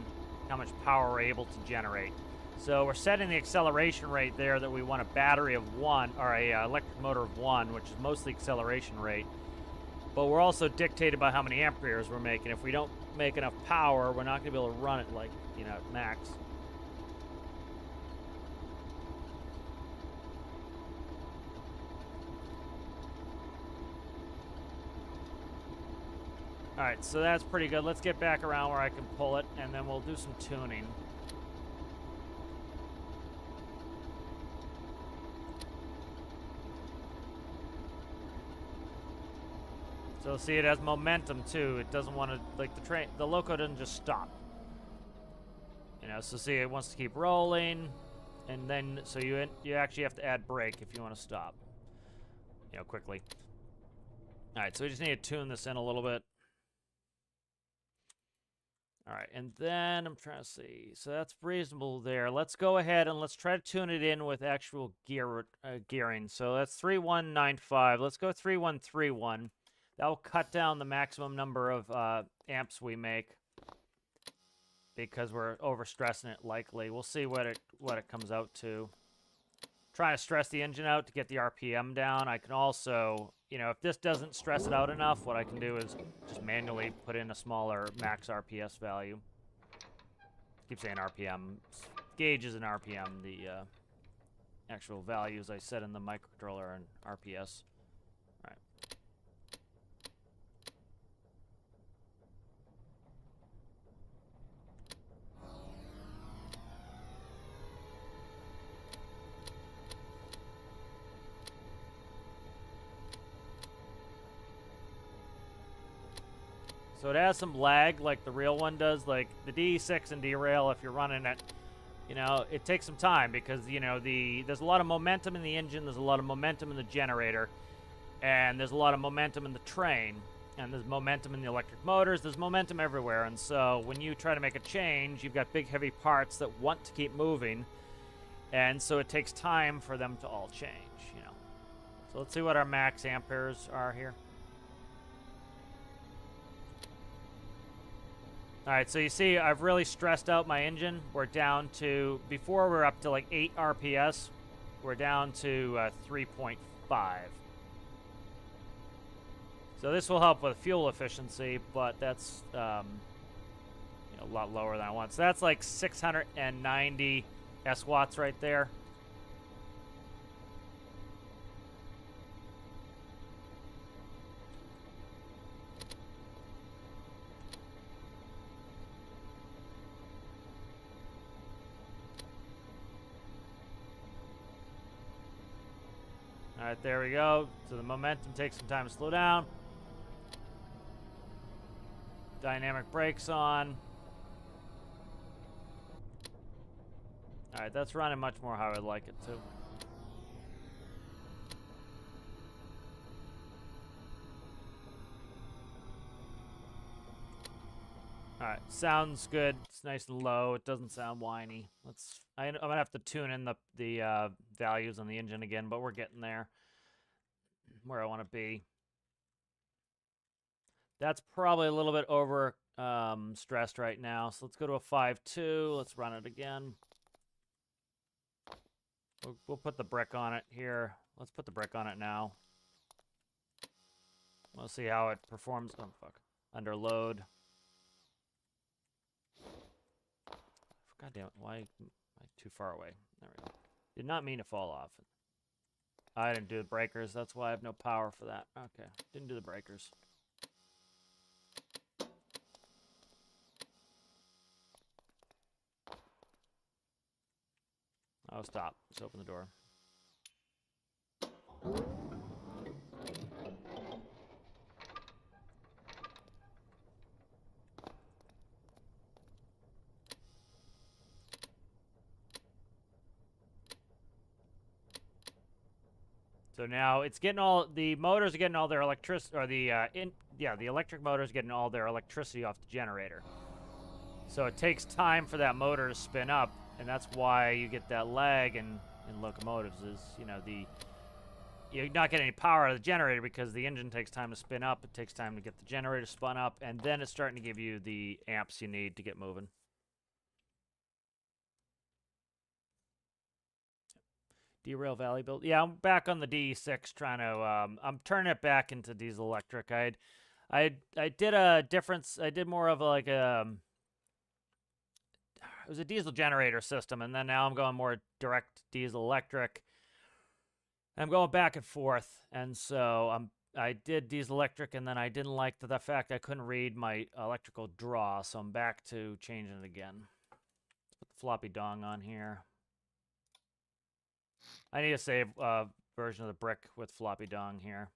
[SPEAKER 1] how much power we're able to generate. So we're setting the acceleration rate there that we want a battery of 1, or a electric motor of 1, which is mostly acceleration rate. But we're also dictated by how many amperes we're making. If we don't make enough power, we're not going to be able to run it, like, you know, at max. Alright, so that's pretty good. Let's get back around where I can pull it, and then we'll do some tuning. So see, it has momentum too. It doesn't want to, like the loco doesn't just stop. You know, so see, it wants to keep rolling, and then so you actually have to add brake if you want to stop. You know, quickly. All right, so we just need to tune this in a little bit. All right, and then I'm trying to see. So that's reasonable there. Let's go ahead and let's try to tune it in with actual gearing. So that's 3195. Let's go 3131. That will cut down the maximum number of amps we make because we're overstressing it likely. We'll see what it comes out to. Trying to stress the engine out to get the RPM down. I can also, you know, if this doesn't stress it out enough, what I can do is just manually put in a smaller max RPS value. Keep saying RPM. Gauges in RPM, the actual values I set in the microcontroller and RPS. All right. So it has some lag like the real one does, like the D6 and derail if you're running it. You know, it takes some time because, you know, there's a lot of momentum in the engine, there's a lot of momentum in the generator, and there's a lot of momentum in the train, and there's momentum in the electric motors, there's momentum everywhere, and so when you try to make a change, you've got big heavy parts that want to keep moving, and so it takes time for them to all change, you know. So let's see what our max amperes are here. All right, so you see I've really stressed out my engine. We're down to, before we were up to like 8 RPS, we're down to 3.5. So this will help with fuel efficiency, but that's you know, a lot lower than I want. So that's like 690 S-watts right there. All right, there we go. So the momentum takes some time to slow down. Dynamic brakes on. All right, that's running much more how I would like it to. All right, sounds good. It's nice and low. It doesn't sound whiny. I'm gonna have to tune in the values on the engine again, but we're getting there. Where I want to be. That's probably a little bit over stressed right now. So let's go to a 5.2. Let's run it again. We'll put the brick on it here. Let's put the brick on it now. We'll see how it performs. Oh, fuck. Under load. God damn it. Why am I too far away? There we go. Did not mean to fall off. I didn't do the breakers. That's why I have no power for that. Okay. Didn't do the breakers. Oh, stop. Let's open the door. So now it's getting all the motors are getting all their electricity, or the electric motors getting all their electricity off the generator. So it takes time for that motor to spin up, and that's why you get that lag in locomotives. Is, you know, you're not getting any power out of the generator because the engine takes time to spin up. It takes time to get the generator spun up, and then it's starting to give you the amps you need to get moving. Derail Valley build. Yeah, I'm back on the DE6 trying to, I'm turning it back into diesel electric. I did a difference. I did more of like it was a diesel generator system, and then now I'm going more direct diesel electric. I'm going back and forth, and so I did diesel electric, and then I didn't like the fact I couldn't read my electrical draw, so I'm back to changing it again. Let's put the floppy dong on here. I need to save a version of the brick with floppy dong here.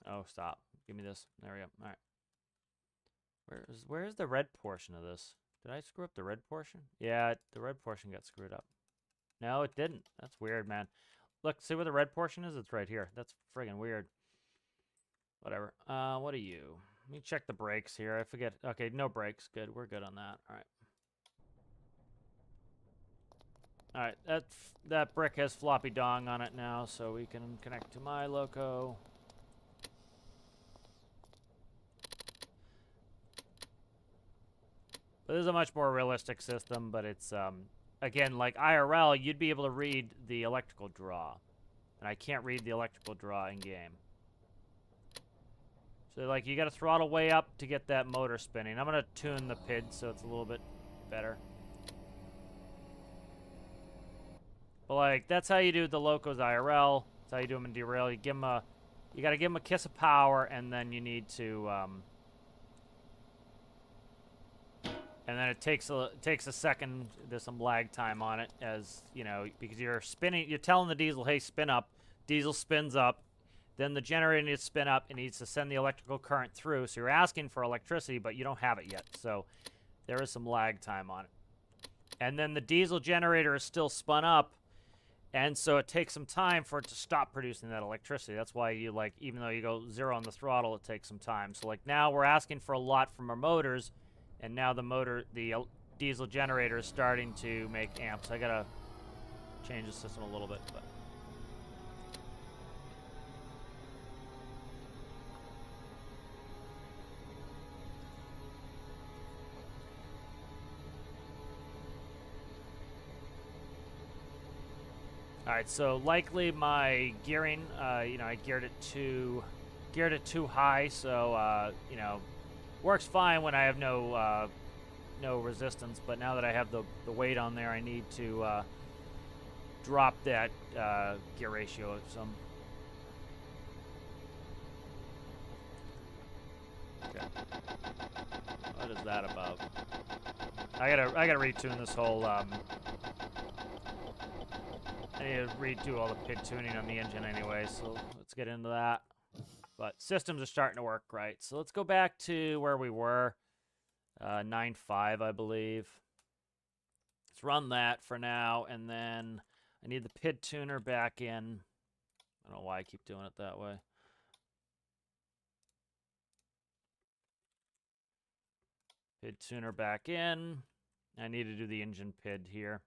[SPEAKER 1] Oh, stop. Give me this. There we go. All right. Where's the red portion of this? Did I screw up the red portion? Yeah, the red portion got screwed up. No, it didn't. That's weird, man. Look, see where the red portion is? It's right here. That's friggin' weird. Whatever. What are you? Let me check the brakes here. I forget. Okay, no brakes. Good. We're good on that. All right. All right. That brick has floppy dong on it now, so we can connect to my loco. But this is a much more realistic system, but it's, again, like IRL, you'd be able to read the electrical draw. And I can't read the electrical draw in-game. So, like, you got to throttle way up to get that motor spinning. I'm going to tune the PID so it's a little bit better. But, like, that's how you do the locos IRL. That's how you do them in derail. You give them you got to give them a kiss of power, and then you need to, and then it takes a second. There's some lag time on it, as you know, because you're spinning. You're telling the diesel, "Hey, spin up." Diesel spins up. Then the generator needs to spin up. It needs to send the electrical current through. So you're asking for electricity, but you don't have it yet. So there is some lag time on it. And then the diesel generator is still spun up, and so it takes some time for it to stop producing that electricity. That's why you, like, even though you go 0 on the throttle, it takes some time. So, like, now we're asking for a lot from our motors. And now the diesel generator is starting to make amps. I gotta change the system a little bit, but. All right, so likely my gearing, you know, I geared it too high, so you know, works fine when I have no resistance, but now that I have the weight on there, I need to drop that gear ratio some. Okay. What is that about? I gotta retune this whole. I need to redo all the PID tuning on the engine anyway, so let's get into that. But systems are starting to work right, so let's go back to where we were. 9.5, I believe. Let's run that for now, and then I need the PID tuner back in. I don't know why I keep doing it that way. PID tuner back in. I need to do the engine PID here.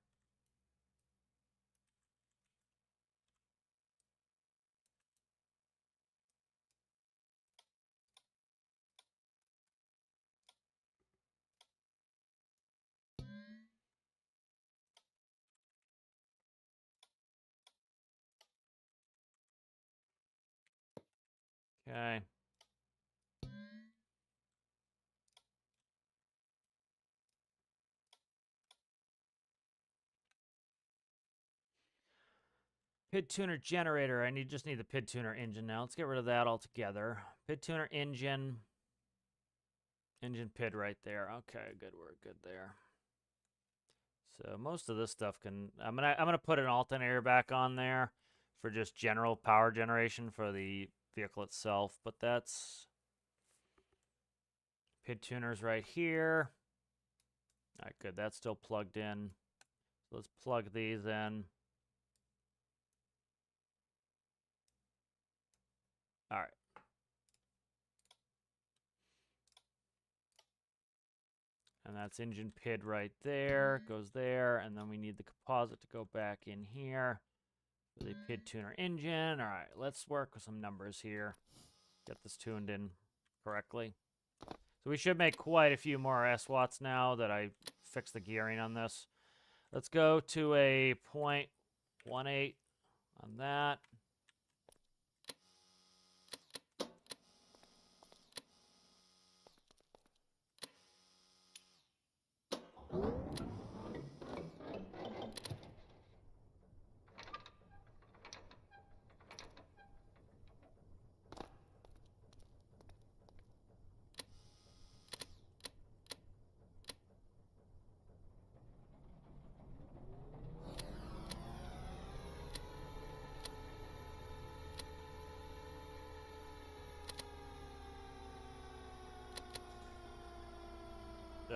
[SPEAKER 1] Okay. PID tuner generator. I just need the PID tuner engine now. Let's get rid of that altogether. PID tuner engine. Engine PID right there. Okay, good. We're good there. So most of this stuff can. I'm gonna put an alternator back on there for just general power generation for the vehicle itself. But that's PID tuners right here. All right, good. That's still plugged in. So let's plug these in. All right. And that's engine PID right there. Goes there. And then we need the composite to go back in here. For the PID tuner engine. All right, let's work with some numbers here. Get this tuned in correctly. So we should make quite a few more SWATs now that I fixed the gearing on this. Let's go to a 0.18 on that.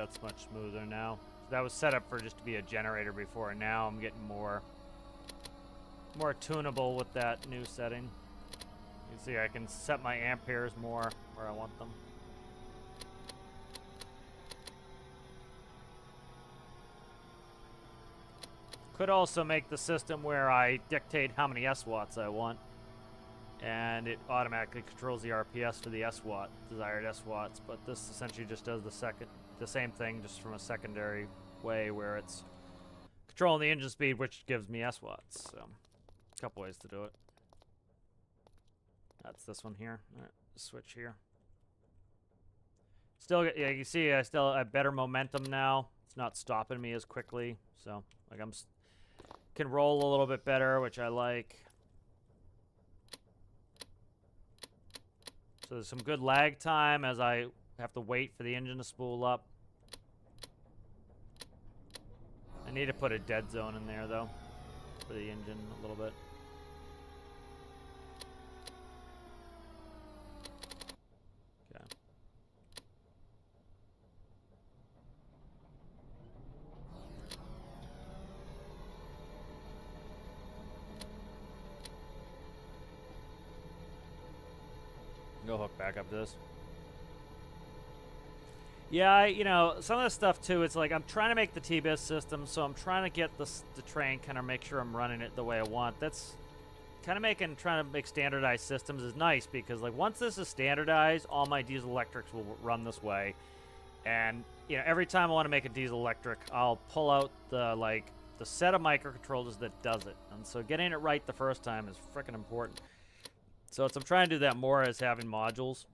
[SPEAKER 1] that's much smoother now. So that was set up for just to be a generator before, and now I'm getting more tunable with that new setting. You can see I can set my amperes more where I want them. Could also make the system where I dictate how many S-watts I want, and it automatically controls the RPS for the S-watt, desired S-watts, but this essentially just does the same thing, just from a secondary way where it's controlling the engine speed, which gives me S-watts. So, a couple ways to do it. That's this one here. All right, switch here. Still, yeah, you see I still have better momentum now. It's not stopping me as quickly, so like can roll a little bit better, which I like. So there's some good lag time as I have to wait for the engine to spool up. I need to put a dead zone in there, though, for the engine a little bit. Okay. Go hook back up this. Yeah, you know, some of the stuff too, it's like I'm trying to make the T-Biz system, so I'm trying to get the train kind of make sure I'm running it the way I want. That's kind of trying to make standardized systems is nice because like once this is standardized, all my diesel electrics will run this way. And, you know, every time I want to make a diesel electric, I'll pull out the set of microcontrollers that does it. And so getting it right the first time is freaking important. So I'm trying to do that more as having modules.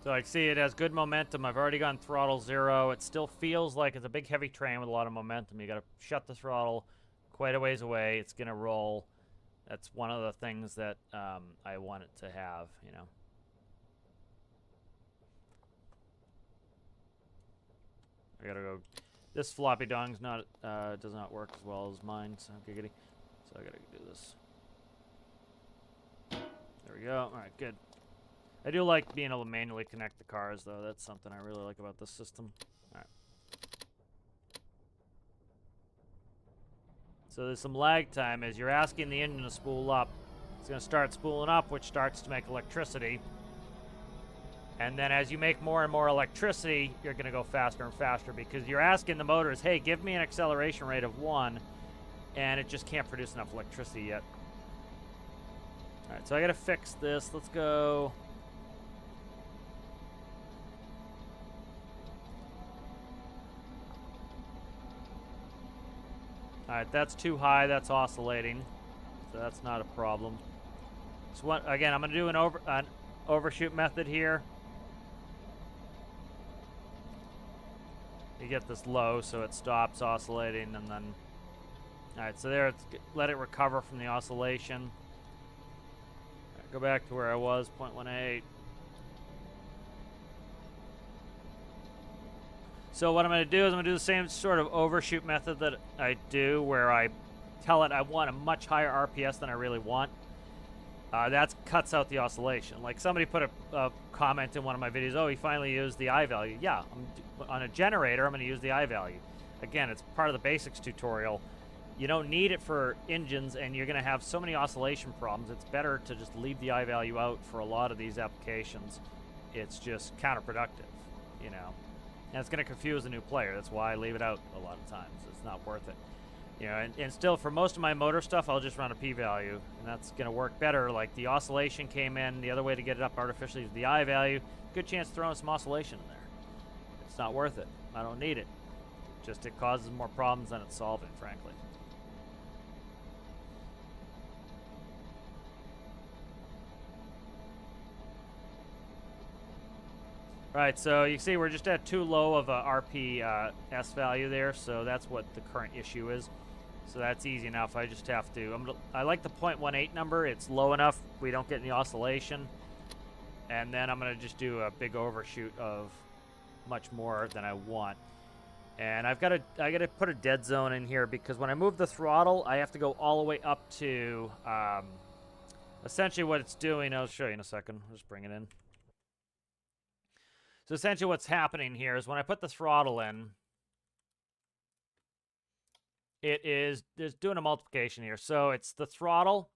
[SPEAKER 1] So I see it has good momentum. I've already gone throttle 0. It still feels like it's a big heavy train with a lot of momentum. You got to shut the throttle quite a ways away. It's going to roll. That's one of the things that I want it to have, you know. I got to go. This floppy dong's not does not work as well as mine, so giggity. So I got to do this. There we go. All right, good. I do like being able to manually connect the cars, though. That's something I really like about this system. All right. So there's some lag time as you're asking the engine to spool up. It's going to start spooling up, which starts to make electricity. And then as you make more and more electricity, you're going to go faster and faster because you're asking the motors, hey, give me an acceleration rate of 1, and it just can't produce enough electricity yet. All right, so I got to fix this. Let's go. Alright, that's too high, that's oscillating, so that's not a problem. So what, again, I'm going to do an overshoot method here. You get this low, so it stops oscillating, and then... Alright, so there, let it recover from the oscillation. Right, go back to where I was, 0.18. So what I'm going to do is I'm going to do the same sort of overshoot method that I do where I tell it I want a much higher RPS than I really want. That cuts out the oscillation. Like somebody put a comment in one of my videos, oh, he finally used the I value. Yeah, on a generator, I'm going to use the I value. Again, it's part of the basics tutorial. You don't need it for engines, and you're going to have so many oscillation problems. It's better to just leave the I value out for a lot of these applications. It's just counterproductive, you know. And it's going to confuse a new player. That's why I leave it out a lot of times. It's not worth it. You know, and still, for most of my motor stuff, I'll just run a p-value, and that's going to work better. Like, the oscillation came in. The other way to get it up artificially is the I-value. Good chance of throwing some oscillation in there. It's not worth it. I don't need it. Just it causes more problems than it's solving, frankly. Right, so you see we're just at too low of a RPS value there, so that's what the current issue is. So that's easy enough. I just have to. I like the 0.18 number. It's low enough we don't get any oscillation. And then I'm going to just do a big overshoot of much more than I want. And I got to put a dead zone in here because when I move the throttle, I have to go all the way up to essentially what it's doing. I'll show you in a second. I'll just bring it in. So essentially what's happening here is when I put the throttle in, it's doing a multiplication here. So it's the throttle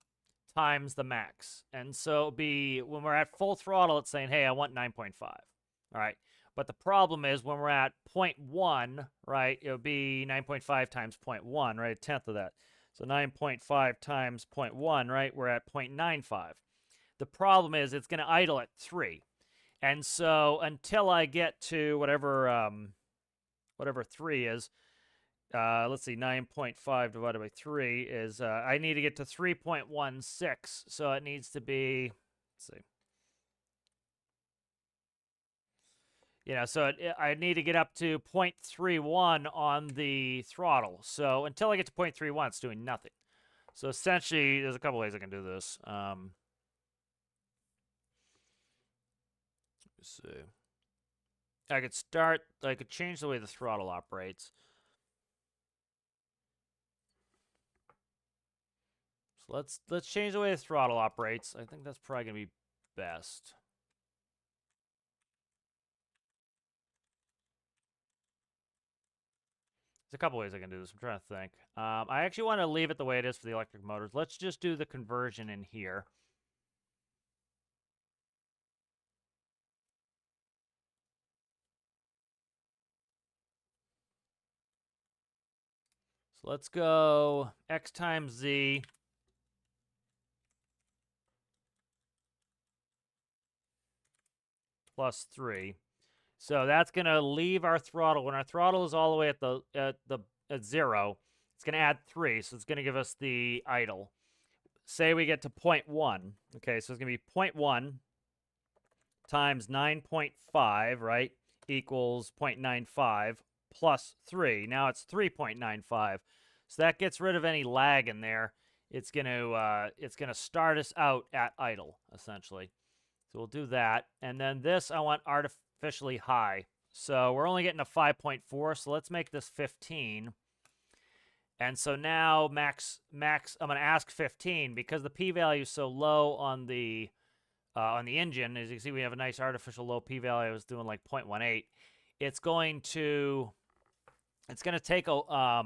[SPEAKER 1] times the max. And so it'll be when we're at full throttle, it's saying, hey, I want 9.5. All right. But the problem is when we're at 0.1, right, it'll be 9.5 times 0.1, right, a tenth of that. So 9.5 times 0.1, right, we're at 0.95. The problem is it's going to idle at 3. And so until I get to whatever 3 is, let's see, 9.5 divided by 3 is, I need to get to 3.16. So it needs to be, let's see. You know, so I need to get up to 0.31 on the throttle. So until I get to 0.31, it's doing nothing. So essentially, there's a couple ways I can do this. Let's see. I could change the way the throttle operates. So let's change the way the throttle operates. I think that's probably going to be best. There's a couple ways I can do this. I'm trying to think. I actually want to leave it the way it is for the electric motors. Let's just do the conversion in here. So let's go x times z plus 3. So that's going to leave our throttle. When our throttle is all the way at 0, it's going to add 3. So it's going to give us the idle. Say we get to 0.1. Okay, so it's going to be 0.1 times 9.5, right, equals 0.95 plus 3. Now it's 3.95. So that gets rid of any lag in there. It's going to start us out at idle, essentially. So we'll do that. And then this I want artificially high. So we're only getting a 5.4, so let's make this 15. And so now max, I'm going to ask 15 because the p-value is so low on the engine. As you can see, we have a nice artificial low p-value. I was doing like 0.18. It's going to take a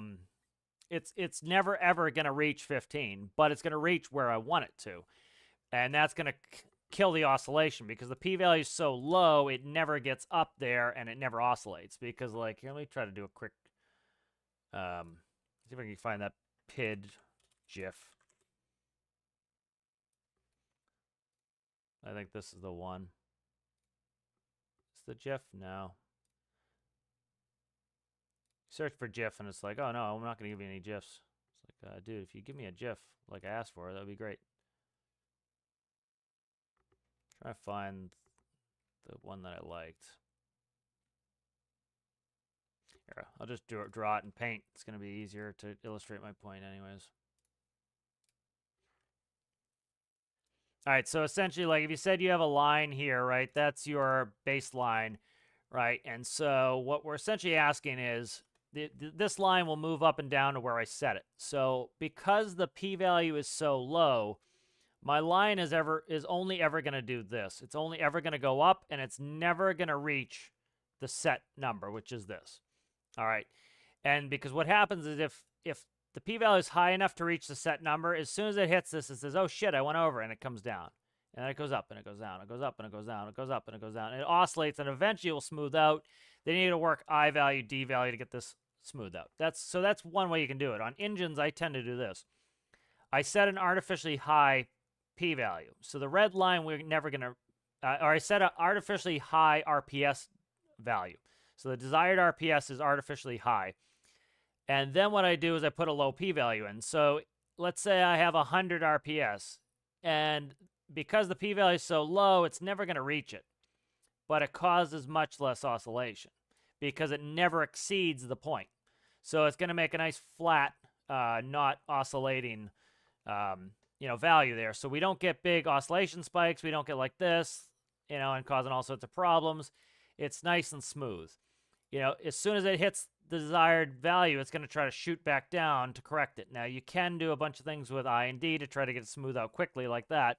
[SPEAKER 1] it's never ever going to reach 15, but it's going to reach where I want it to, and that's going to kill the oscillation because the p-value is so low it never gets up there and it never oscillates. Because like, here, let me try to do a quick see if I can find that PID GIF. I think this is the one. Is the GIF? No. Search for GIF and it's like, oh no, I'm not going to give you any GIFs. It's like, dude, if you give me a GIF like I asked for, that would be great. Try to find the one that I liked. Here, I'll just draw it in paint. It's going to be easier to illustrate my point anyways. All right, so essentially, like if you said you have a line here, right, that's your baseline, right? And so what we're essentially asking is, this line will move up and down to where I set it. So because the p-value is so low, my line is only ever going to do this. It's only ever going to go up, and it's never going to reach the set number, which is this. All right. And because what happens is if the p-value is high enough to reach the set number, as soon as it hits this, it says, oh shit, I went over, and it comes down. And then it goes up, and it goes down, it goes up, and it goes down, it goes up, and it goes down. And it oscillates, and eventually it will smooth out. They need to work I value, D value to get this smooth out. That's one way you can do it. On engines, I tend to do this. I set an artificially high p-value. So the red line, we're never going to, or I set an artificially high RPS value. So the desired RPS is artificially high. And then what I do is I put a low p-value in. So let's say I have 100 RPS. And because the p-value is so low, it's never going to reach it. But it causes much less oscillation because it never exceeds the point. So it's going to make a nice flat, not oscillating value there. So we don't get big oscillation spikes. We don't get like this. you know, and causing all sorts of problems. It's nice and smooth. You know, as soon as it hits the desired value, it's going to try to shoot back down to correct it. Now, you can do a bunch of things with I and D to try to get it smooth out quickly like that.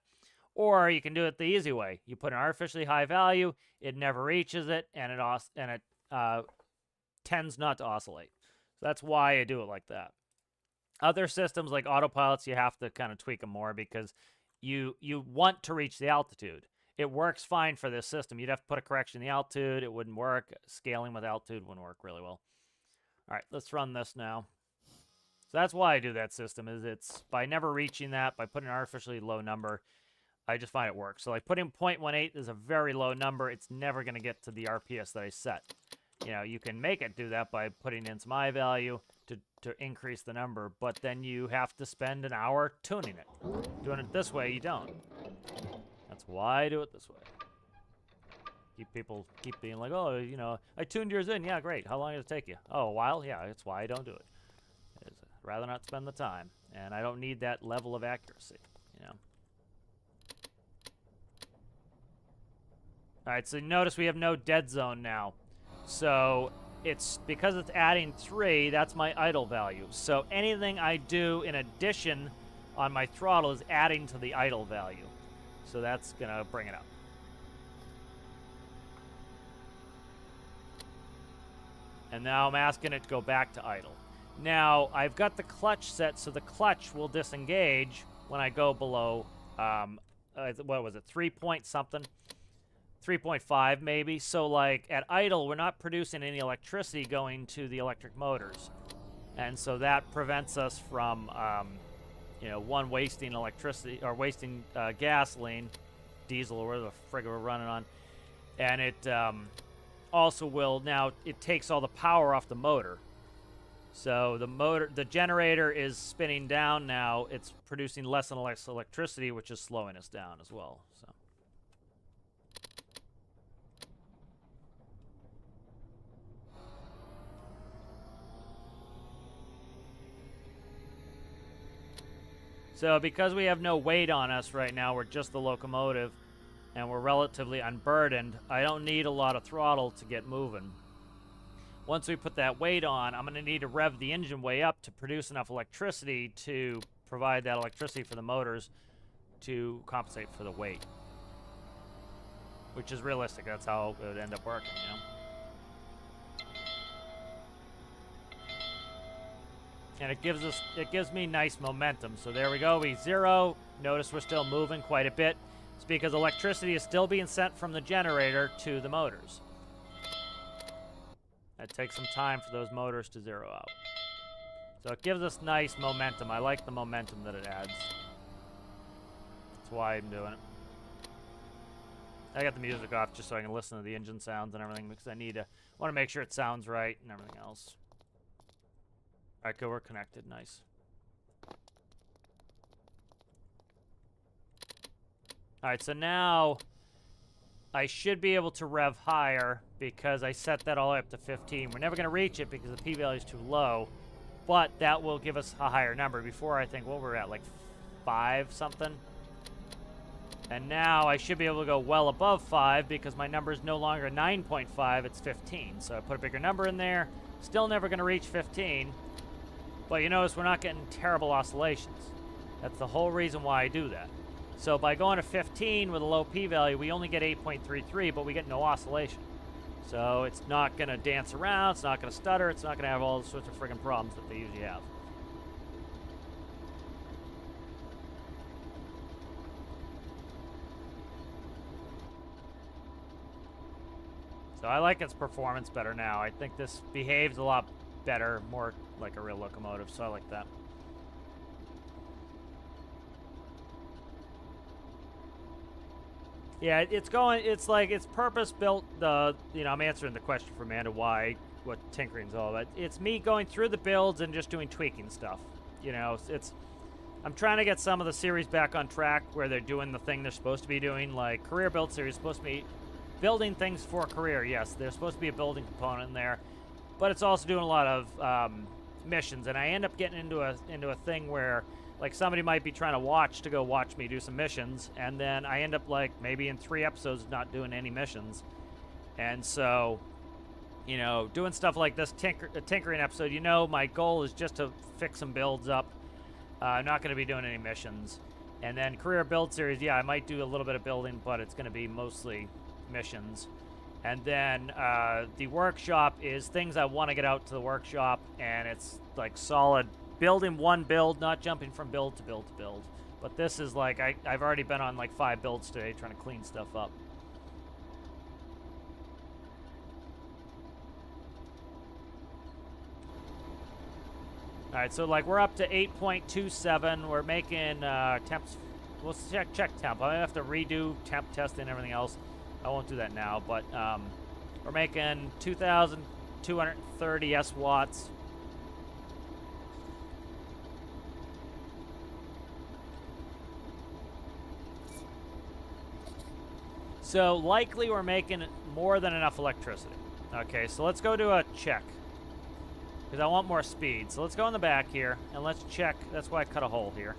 [SPEAKER 1] Or you can do it the easy way. You put an artificially high value, it never reaches it, and it tends not to oscillate. So that's why I do it like that. Other systems like autopilots, you have to kind of tweak them more because you want to reach the altitude. It works fine for this system. You'd have to put a correction in the altitude. It wouldn't work. Scaling with altitude wouldn't work really well. All right, let's run this now. So that's why I do that system, is it's by never reaching that, by putting an artificially low number, I just find it works. So like putting 0.18 is a very low number. It's never going to get to the RPS that I set. You know, you can make it do that by putting in some I value to increase the number, but then you have to spend an hour tuning it. Doing it this way, you don't. That's why I do it this way. People keep being like, oh, you know, I tuned yours in. Yeah, great. How long did it take you? Oh, a while? Yeah, that's why I don't do it. I'd rather not spend the time, and I don't need that level of accuracy, you know. All right, so notice we have no dead zone now. So it's because it's adding 3, that's my idle value. So anything I do in addition on my throttle is adding to the idle value. So that's going to bring it up. And now I'm asking it to go back to idle. Now, I've got the clutch set, so the clutch will disengage when I go below, what was it, 3 point something? 3.5 maybe. So like at idle, we're not producing any electricity going to the electric motors. And so that prevents us from, you know, one, wasting electricity or wasting gasoline, diesel, or whatever the frig we're running on. And it also will, now it takes all the power off the motor. So the generator is spinning down now. It's producing less and less electricity, which is slowing us down as well. So. So because we have no weight on us right now, we're just the locomotive, and we're relatively unburdened, I don't need a lot of throttle to get moving. Once we put that weight on, I'm going to need to rev the engine way up to produce enough electricity to provide that electricity for the motors to compensate for the weight. Which is realistic. That's how it would end up working, you know? And it gives me nice momentum. So there we go, we zero. Notice we're still moving quite a bit. It's because electricity is still being sent from the generator to the motors. It takes some time for those motors to zero out. So it gives us nice momentum. I like the momentum that it adds. That's why I'm doing it. I got the music off just so I can listen to the engine sounds and everything, because I want to make sure it sounds right and everything else. All right, good, we're connected. Nice. All right, so now I should be able to rev higher because I set that all the way up to 15. We're never going to reach it because the P value is too low, but that will give us a higher number. Before, I think, what we're at, like 5 something? And now I should be able to go well above 5 because my number is no longer 9.5, it's 15. So I put a bigger number in there. Still never going to reach 15. But you notice we're not getting terrible oscillations. That's the whole reason why I do that. So by going to 15 with a low p-value, we only get 8.33, but we get no oscillation. So it's not going to dance around, it's not going to stutter, it's not going to have all sorts of friggin' problems that they usually have. So I like its performance better now. I think this behaves a lot better, more like a real locomotive, so I like that. Yeah, it's like it's purpose-built. I'm answering the question for Amanda what tinkering's all about. It's me going through the builds and just doing tweaking stuff. You know, I'm trying to get some of the series back on track where they're doing the thing they're supposed to be doing, like career build series is supposed to be building things for career. Yes, there's supposed to be a building component in there, but it's also doing a lot of missions, and I end up getting into a thing where like somebody might be trying to go watch me do some missions, and then I end up like maybe in 3 episodes not doing any missions. And so, you know, doing stuff like this tinkering episode, you know, my goal is just to fix some builds up. I'm not going to be doing any missions. And then career build series, yeah, I might do a little bit of building, but it's going to be mostly missions. And then the workshop is things I want to get out to the workshop, and it's like solid building one build, not jumping from build to build to build. But this is like, I've already been on like 5 builds today trying to clean stuff up. All right, so like we're up to 8.27. We're making temps. We'll check temp. I have to redo temp testing and everything else. I won't do that now, but we're making 2,230 S-watts. So likely we're making more than enough electricity. Okay, so let's go do a check, because I want more speed. So let's go in the back here, and let's check. That's why I cut a hole here.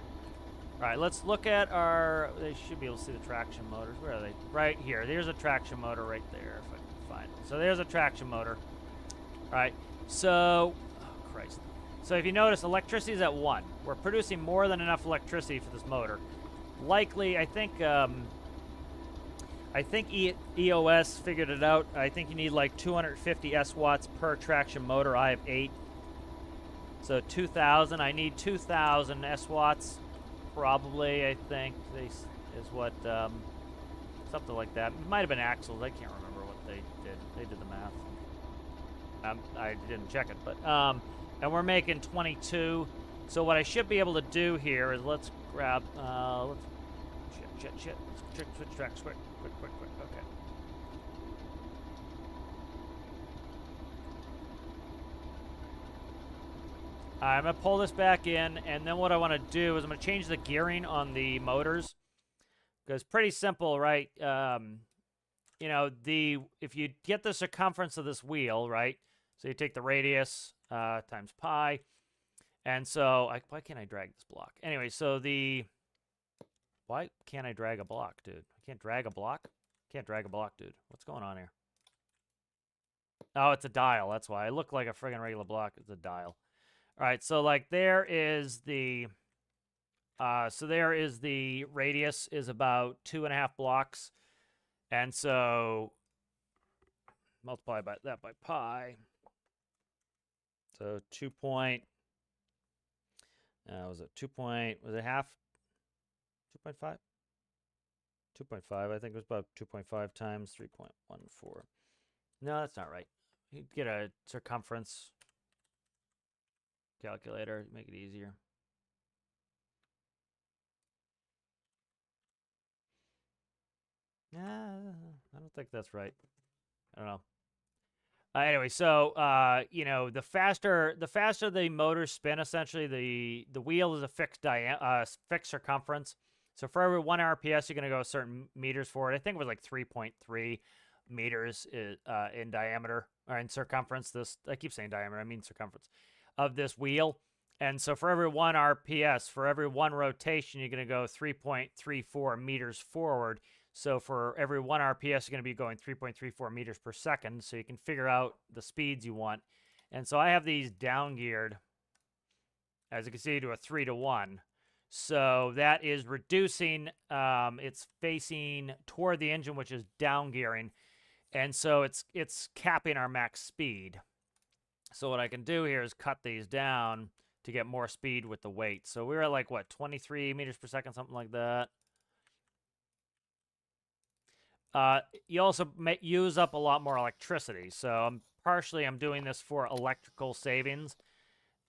[SPEAKER 1] All right, let's look at our... They should be able to see the traction motors. Where are they? Right here. There's a traction motor right there, if I can find it. So there's a traction motor. All right, so... Oh, Christ. So if you notice, electricity is at 1. We're producing more than enough electricity for this motor. Likely, I think EOS figured it out. I think you need like 250 S-watts per traction motor. I have 8. So 2,000. I need 2,000 S-watts. Probably, I think, is what, something like that. It might have been axles. I can't remember what they did. They did the math. I didn't check it, but, and we're making 22. So what I should be able to do here is let's grab, let's, shit. Let's switch tracks quick. Okay. I'm going to pull this back in, and then what I want to do is I'm going to change the gearing on the motors. Because pretty simple, right? You know, if you get the circumference of this wheel, right? So you take the radius times pi. And so, why can't I drag this block? Anyway, so why can't I drag a block, dude? I can't drag a block? Can't drag a block, dude. What's going on here? Oh, it's a dial. That's why. I look like a friggin' regular block. It's a dial. All right, so like there is the radius is about 2.5 blocks, and so multiply that by pi. So was it half? 2.5? 2.5. I think it was about 2.5 times 3.14. No, that's not right. You get a circumference calculator, make it easier. I don't think that's right. I don't know. Anyway, so you know, the faster the motors spin, essentially the wheel is a fixed circumference. So for every 1 RPS, you're going to go certain meters for it. I think it was like 3.3 meters in diameter or in circumference. I keep saying diameter, I mean circumference of this wheel. And so for every 1 RPS, for every 1 rotation, you're going to go 3.34 meters forward. So for every 1 RPS, you're going to be going 3.34 meters per second. So you can figure out the speeds you want. And so I have these down geared, as you can see, to a 3-to-1. So that is reducing, it's facing toward the engine, which is down gearing. And so it's capping our max speed. So what I can do here is cut these down to get more speed with the weight. So we're at like, what, 23 meters per second, something like that. You also use up a lot more electricity. So I'm doing this for electrical savings.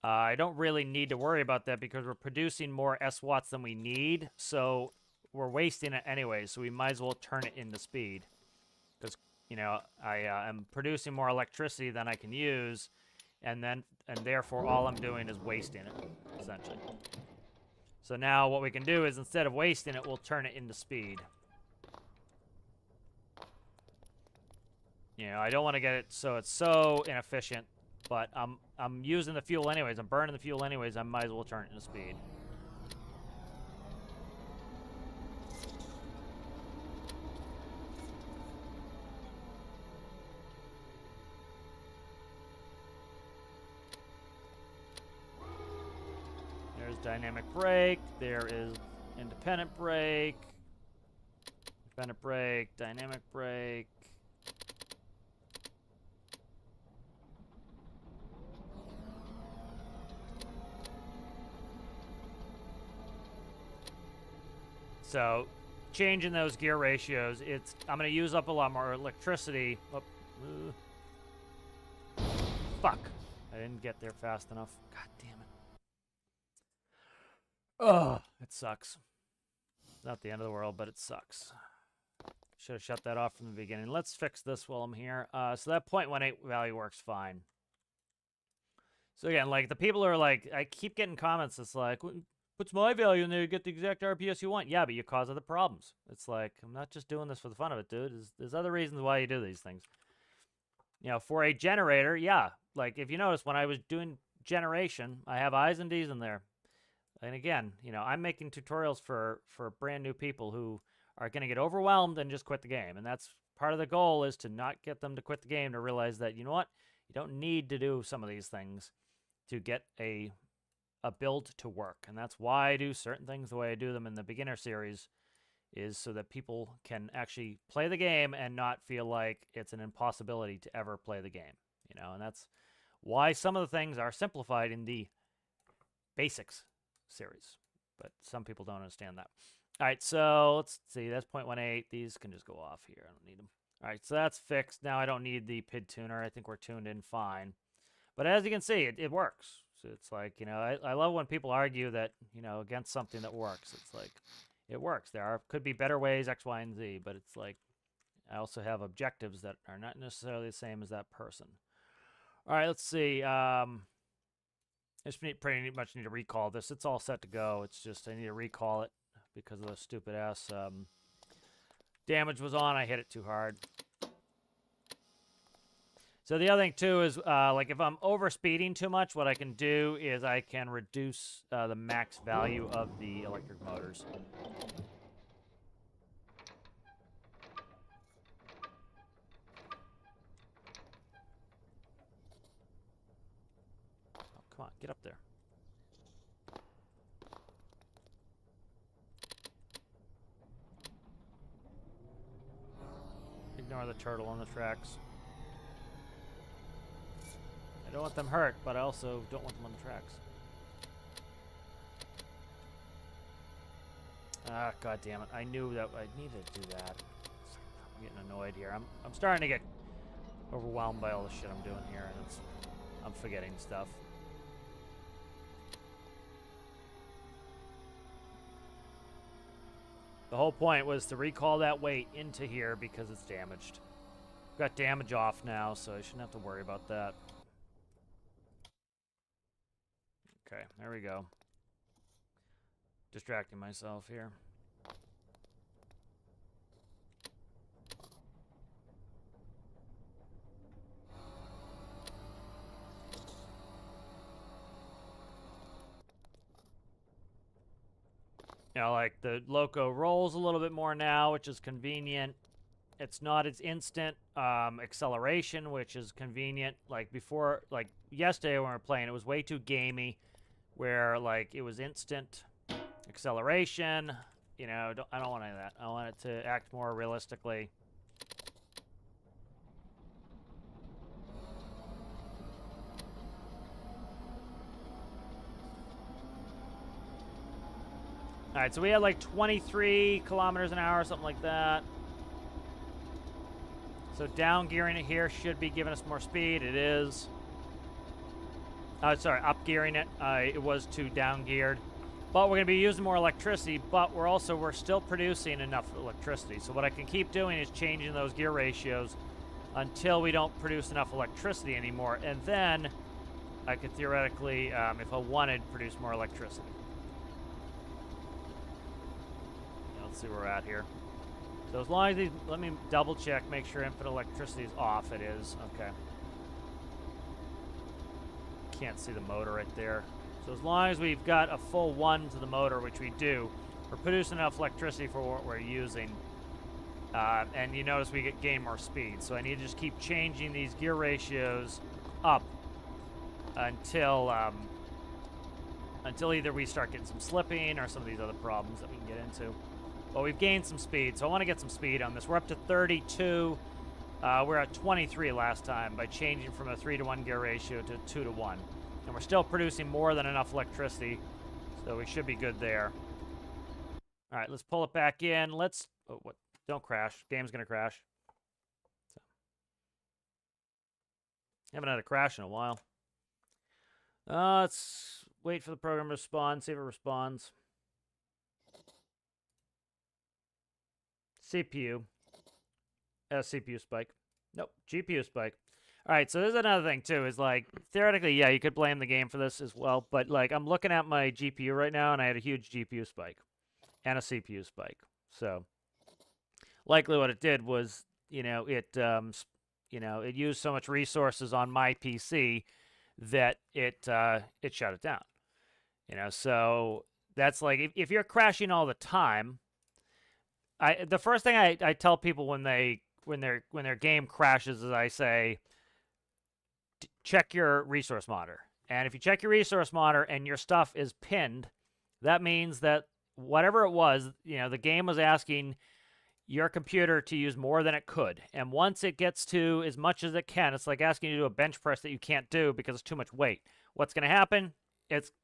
[SPEAKER 1] I don't really need to worry about that because we're producing more S-watts than we need. So we're wasting it anyway. So we might as well turn it into speed. Because, you know, I am producing more electricity than I can use. And therefore all I'm doing is wasting it, essentially. So now what we can do is instead of wasting it, we'll turn it into speed. You know, I don't want to get it so it's so inefficient, but I'm using the fuel anyways. I'm burning the fuel anyways. I might as well turn it into speed. dynamic brake. There is independent brake. Independent brake, dynamic brake. So, changing those gear ratios, I'm going to use up a lot more electricity. Oh, fuck. I didn't get there fast enough. God damn it. Oh, it sucks. Not the end of the world, but it sucks. Should have shut that off from the beginning. Let's fix this while I'm here. So that 0.18 value works fine. So again, like, the people are like, I keep getting comments that's like, what's my value in there? You get the exact RPS you want. Yeah, but you cause other problems. It's like, I'm not just doing this for the fun of it, dude. There's other reasons why you do these things. You know, for a generator, yeah. Like, if you notice, when I was doing generation, I have I's and D's in there. And again, you know, I'm making tutorials for brand new people who are going to get overwhelmed and just quit the game. And that's part of the goal, is to not get them to quit the game, to realize that, you know what? You don't need to do some of these things to get a build to work. And that's why I do certain things the way I do them in the beginner series, is so that people can actually play the game and not feel like it's an impossibility to ever play the game. You know, and that's why some of the things are simplified in the basics series. But some people don't understand that. All right, so let's see. That's 0.18. These can just go off here. I don't need them. All right, so that's fixed. Now I don't need the PID tuner. I think we're tuned in fine. But as you can see, it works. So it's like, you know, I love when people argue that, you know, against something that works. It's like, it works. There could be better ways, X, Y, and Z, but it's like, I also have objectives that are not necessarily the same as that person. All right, let's see. I just pretty much need to recall this. It's all set to go. It's just I need to recall it because of the stupid ass damage was on. I hit it too hard. So the other thing too is, like, if I'm over speeding too much, what I can do is I can reduce the max value of the electric motors. Oh, come on, get up there. Ignore the turtle on the tracks. I don't want them hurt, but I also don't want them on the tracks. Ah, god damn it. I knew that I needed to do that. I'm getting annoyed here. I'm starting to get overwhelmed by all the shit I'm doing here, and I'm forgetting stuff. The whole point was to recall that weight into here because it's damaged. Got damage off now, so I shouldn't have to worry about that. Okay, there we go. Distracting myself here. You know, like, the Loco rolls a little bit more now, which is convenient. It's not as instant acceleration, which is convenient. Like, before, like, yesterday when we were playing, it was way too gamey, where, like, it was instant acceleration. You know, I don't want any of that. I want it to act more realistically. All right, so we had like 23 kilometers an hour, something like that. So down gearing it here should be giving us more speed. It is. Sorry, up gearing it. It was too down geared. But we're going to be using more electricity, but we're still producing enough electricity. So what I can keep doing is changing those gear ratios until we don't produce enough electricity anymore. And then I could theoretically, if I wanted, produce more electricity. Let's see where we're at here. So as long as these, let me double check, make sure infinite electricity is off. It is. Okay. Can't see the motor right there. So as long as we've got a full 1 to the motor, which we do, we're producing enough electricity for what we're using. And you notice we gain more speed. So I need to just keep changing these gear ratios up until until either we start getting some slipping or some of these other problems that we can get into. But we've gained some speed, so I want to get some speed on this. We're up to 32. We're at 23 last time by changing from a 3-to-1 gear ratio to 2-to-1. And we're still producing more than enough electricity, so we should be good there. All right, let's pull it back in. Let's... Oh, what? Don't crash. Game's going to crash. So. Haven't had a crash in a while. Let's wait for the program to respond, see if it responds. CPU. CPU spike. Nope, GPU spike. All right, so there's another thing, too, is, like, theoretically, yeah, you could blame the game for this as well, but, like, I'm looking at my GPU right now, and I had a huge GPU spike and a CPU spike. So, likely what it did was, it used so much resources on my PC that it shut it down. So that's like if you're crashing all the time. The first thing I tell people when their game crashes is I say, check your resource monitor. And if you check your resource monitor and your stuff is pinned, that means that whatever it was, the game was asking your computer to use more than it could. And once it gets to as much as it can, it's like asking you to do a bench press that you can't do because it's too much weight. What's going to happen?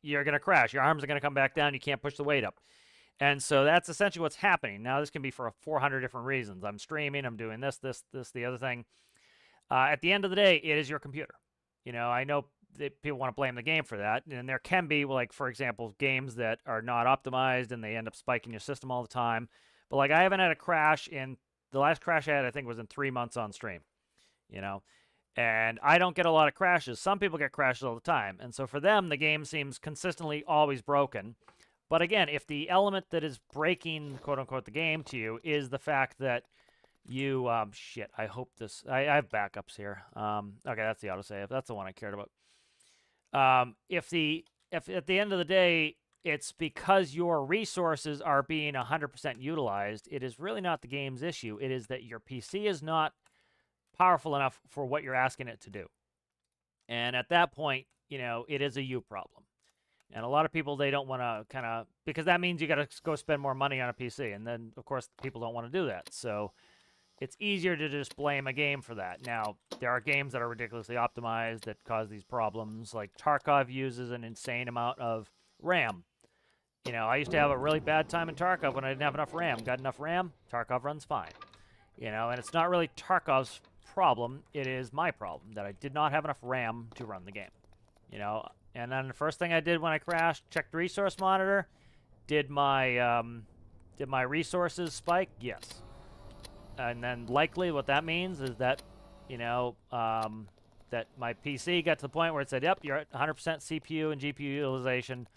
[SPEAKER 1] You're going to crash. Your arms are going to come back down. You can't push the weight up. And so that's essentially what's happening. Now, this can be for 400 different reasons. I'm streaming. I'm doing this, the other thing. At the end of the day, it is your computer. I know that people want to blame the game for that. And there can be, like, for example, games that are not optimized and they end up spiking your system all the time. But, like, I haven't had a crash the last crash I had, I think, was in 3 months on stream, and I don't get a lot of crashes. Some people get crashes all the time. And so for them, the game seems consistently always broken. But again, if the element that is breaking, quote unquote, the game to you is the fact that you, shit, I hope this, I have backups here. Okay, that's the autosave. That's the one I cared about. If at the end of the day, it's because your resources are being 100% utilized, it is really not the game's issue. It is that your PC is not powerful enough for what you're asking it to do. And at that point, it is a you problem. And a lot of people, they don't want to because that means you got to go spend more money on a PC. And then, of course, people don't want to do that. So it's easier to just blame a game for that. Now, there are games that are ridiculously optimized that cause these problems. Like Tarkov uses an insane amount of RAM. I used to have a really bad time in Tarkov when I didn't have enough RAM. Got enough RAM, Tarkov runs fine. And it's not really Tarkov's problem. It is my problem that I did not have enough RAM to run the game. And then the first thing I did when I crashed, checked the resource monitor. Did my resources spike? Yes. And then likely what that means is that, that my PC got to the point where it said, yep, you're at 100% CPU and GPU utilization.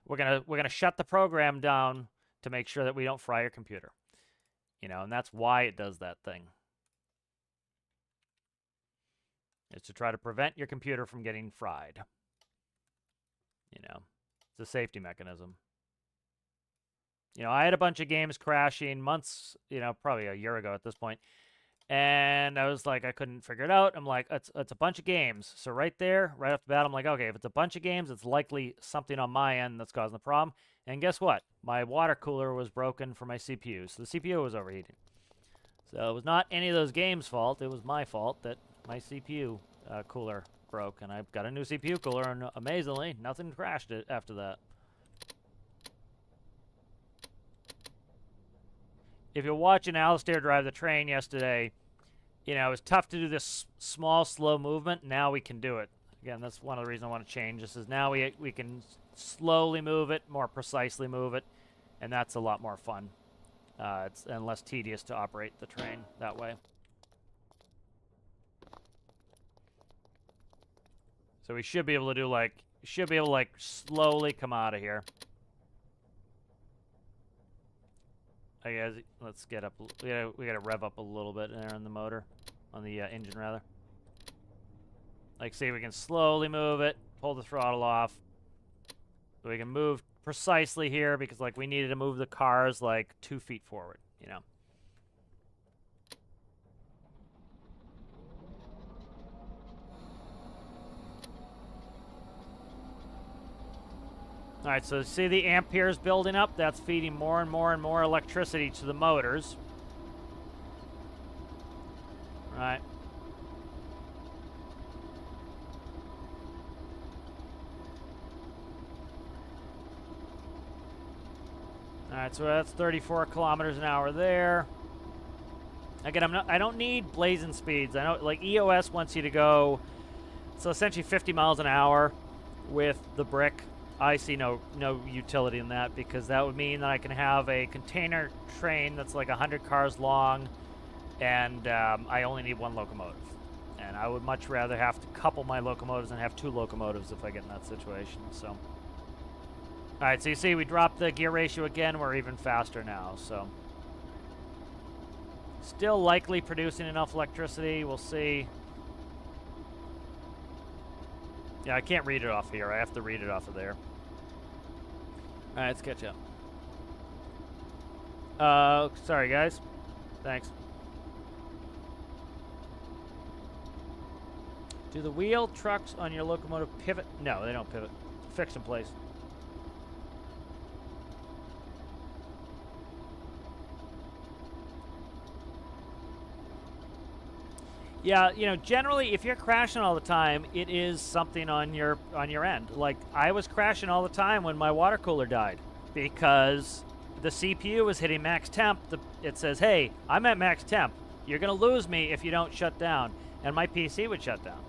[SPEAKER 1] We're gonna shut the program down to make sure that we don't fry your computer. And that's why it does that thing. It's to try to prevent your computer from getting fried. It's a safety mechanism. I had a bunch of games crashing months, probably a year ago at this point. And I was like, I couldn't figure it out. I'm like, it's a bunch of games. So right there, right off the bat, I'm like, okay, if it's a bunch of games, it's likely something on my end that's causing the problem. And guess what? My water cooler was broken for my CPU. So the CPU was overheating. So it was not any of those games' fault. It was my fault that my CPU cooler broke. And I've got a new CPU cooler, and amazingly, nothing crashed it after that. If you're watching Alistair drive the train yesterday, it was tough to do this small, slow movement. Now we can do it. Again, that's one of the reasons I want to change this is now we can slowly move it, more precisely move it, and that's a lot more fun. It's and less tedious to operate the train that way. So we should be able to do slowly come out of here. I guess let's get up. We gotta rev up a little bit there on the motor, on the engine rather. Like, see, we can slowly move it, pull the throttle off. So we can move precisely here because, like, we needed to move the cars like 2 feet forward, All right, so see the amperes building up? That's feeding more and more and more electricity to the motors. Right. All right, so that's 34 kilometers an hour there. Again, I don't need blazing speeds. I know, like, EOS wants you to go, so essentially 50 miles an hour with the brick. I see no utility in that, because that would mean that I can have a container train that's like 100 cars long, and I only need one locomotive. And I would much rather have to couple my locomotives and have two locomotives if I get in that situation. So, all right, so you see we dropped the gear ratio again. We're even faster now. So, still likely producing enough electricity. We'll see. Yeah, I can't read it off here. I have to read it off of there. All right, let's catch up. Sorry, guys. Thanks. Do the wheel trucks on your locomotive pivot? No, they don't pivot. Fixed in place. Yeah, you know, generally, if you're crashing all the time, it is something on your end. Like, I was crashing all the time when my water cooler died because the CPU was hitting max temp. It says, hey, I'm at max temp. You're going to lose me if you don't shut down. And my PC would shut down.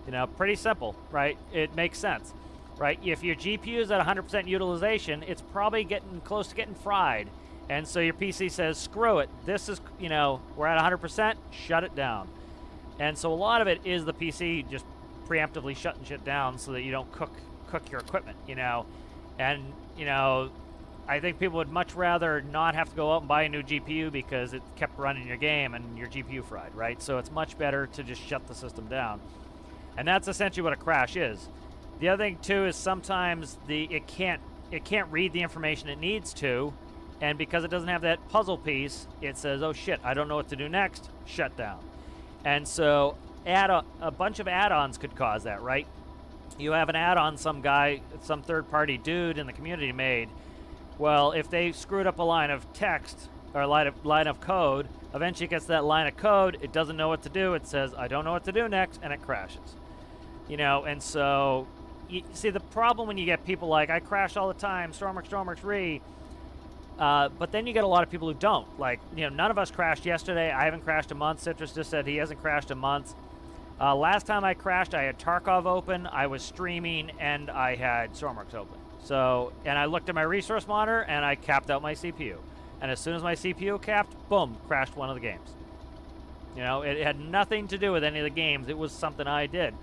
[SPEAKER 1] You know, pretty simple, right? It makes sense, right? If your GPU is at 100% utilization, it's probably getting close to getting fried. And so your PC says, screw it. This is, you know, we're at 100%, shut it down. And so a lot of it is the PC just preemptively shutting shit down so that you don't cook your equipment, you know. And, you know, I think people would much rather not have to go out and buy a new GPU because it kept running your game and your GPU fried, right? So it's much better to just shut the system down. And that's essentially what a crash is. The other thing too is sometimes it can't read the information it needs to, and because it doesn't have that puzzle piece, it says, oh shit, I don't know what to do next, shut down. And so a bunch of add-ons could cause that, right? You have an add-on some third-party dude in the community made. Well, if they screwed up a line of text or line of code, eventually it gets that line of code, it doesn't know what to do, it says, I don't know what to do next, and it crashes. You know, and so, you see, the problem when you get people like, I crash all the time, Stormworks, re, but then you get a lot of people who don't. Like, you know, none of us crashed yesterday. I haven't crashed in months. Citrus just said he hasn't crashed in months. Last time I crashed, I had Tarkov open, I was streaming, and I had Stormworks open. So, and I looked at my resource monitor, and I capped out my CPU. And as soon as my CPU capped, boom, crashed one of the games. You know, it had nothing to do with any of the games. It was something I did.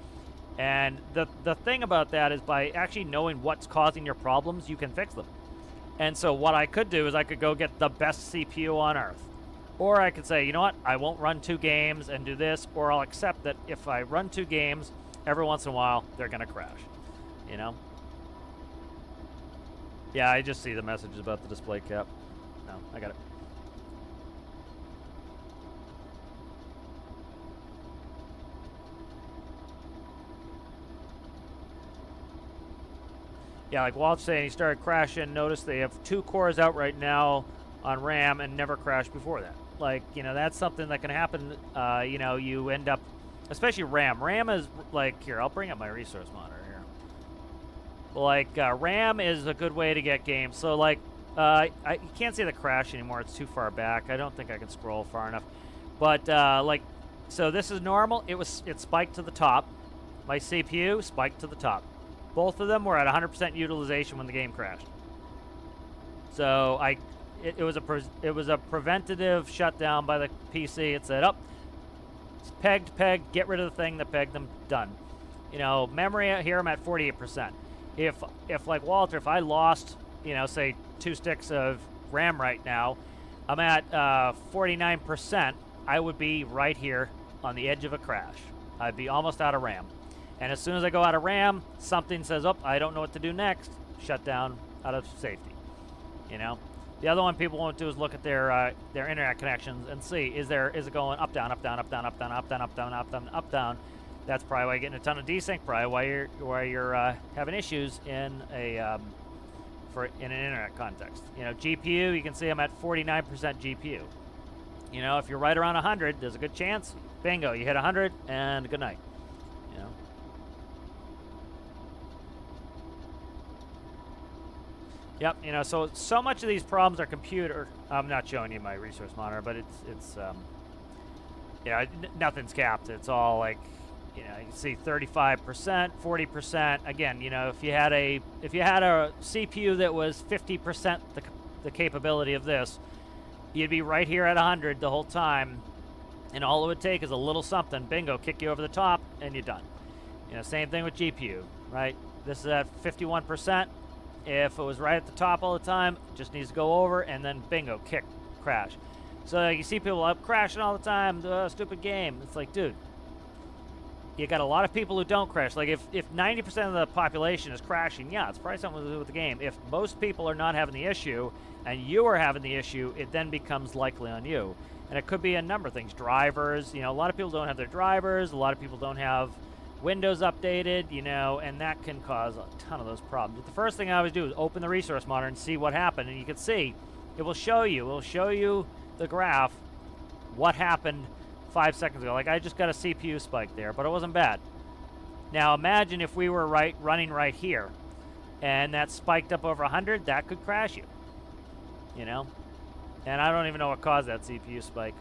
[SPEAKER 1] And the thing about that is by actually knowing what's causing your problems, you can fix them. And so what I could do is I could go get the best CPU on Earth. Or I could say, you know what, I won't run 2 games and do this, or I'll accept that if I run 2 games, every once in a while, they're going to crash. You know? Yeah, I just see the messages about the display cap. No, I got it. Yeah, like Walt's saying, he started crashing. Notice they have 2 cores out right now on RAM and never crashed before that. Like, you know, that's something that can happen. You know, you end up, especially RAM. RAM is like, here, I'll bring up my resource monitor here. Like, RAM is a good way to get games. So, like, you can't see the crash anymore. It's too far back. I don't think I can scroll far enough. But, like, so this is normal. It spiked to the top. My CPU spiked to the top. Both of them were at 100% utilization when the game crashed. So it was a preventative shutdown by the PC. It said, "Up, it's pegged, get rid of the thing that pegged them, done." You know, memory here I'm at 48%. If like Walter, if I lost, you know, say 2 sticks of RAM right now, I'm at 49%. I would be right here on the edge of a crash. I'd be almost out of RAM. And as soon as I go out of RAM, something says, oh, I don't know what to do next. Shut down out of safety. You know? The other one people won't do is look at their internet connections and see, is it going up, down, up, down, up, down, up, down, up, down, up, down, up, down, up, down. That's probably why you're getting a ton of desync. Probably why you're having issues in a in an internet context. You know, GPU. You can see I'm at 49% GPU. You know, if you're right around 100, there's a good chance. Bingo, you hit 100, and good night. You know. Yep. You know, so much of these problems are computer. I'm not showing you my resource monitor, but it's yeah, nothing's capped. It's all like, you know, you can see 35%, 40%. Again, you know, if you had a CPU that was 50% the capability of this, you'd be right here at 100 the whole time, and all it would take is a little something. Bingo, kick you over the top, and you're done. You know, same thing with GPU, right? This is at 51%. If it was right at the top all the time, just needs to go over, and then bingo, kick, crash. So you see people up crashing all the time. Stupid game. It's like, dude, you got a lot of people who don't crash. Like if 90% of the population is crashing, yeah, it's probably something to do with the game. If most people are not having the issue and you are having the issue, it then becomes likely on you. And it could be a number of things. Drivers, you know, a lot of people don't have their drivers. A lot of people don't have Windows updated, you know, and that can cause a ton of those problems. But the first thing I always do is open the resource monitor and see what happened. And you can see, it will show you the graph, what happened 5 seconds ago. Like I just got a CPU spike there, but it wasn't bad. Now imagine if we were running right here, and that spiked up over 100, that could crash you. You know? And I don't even know what caused that CPU spike.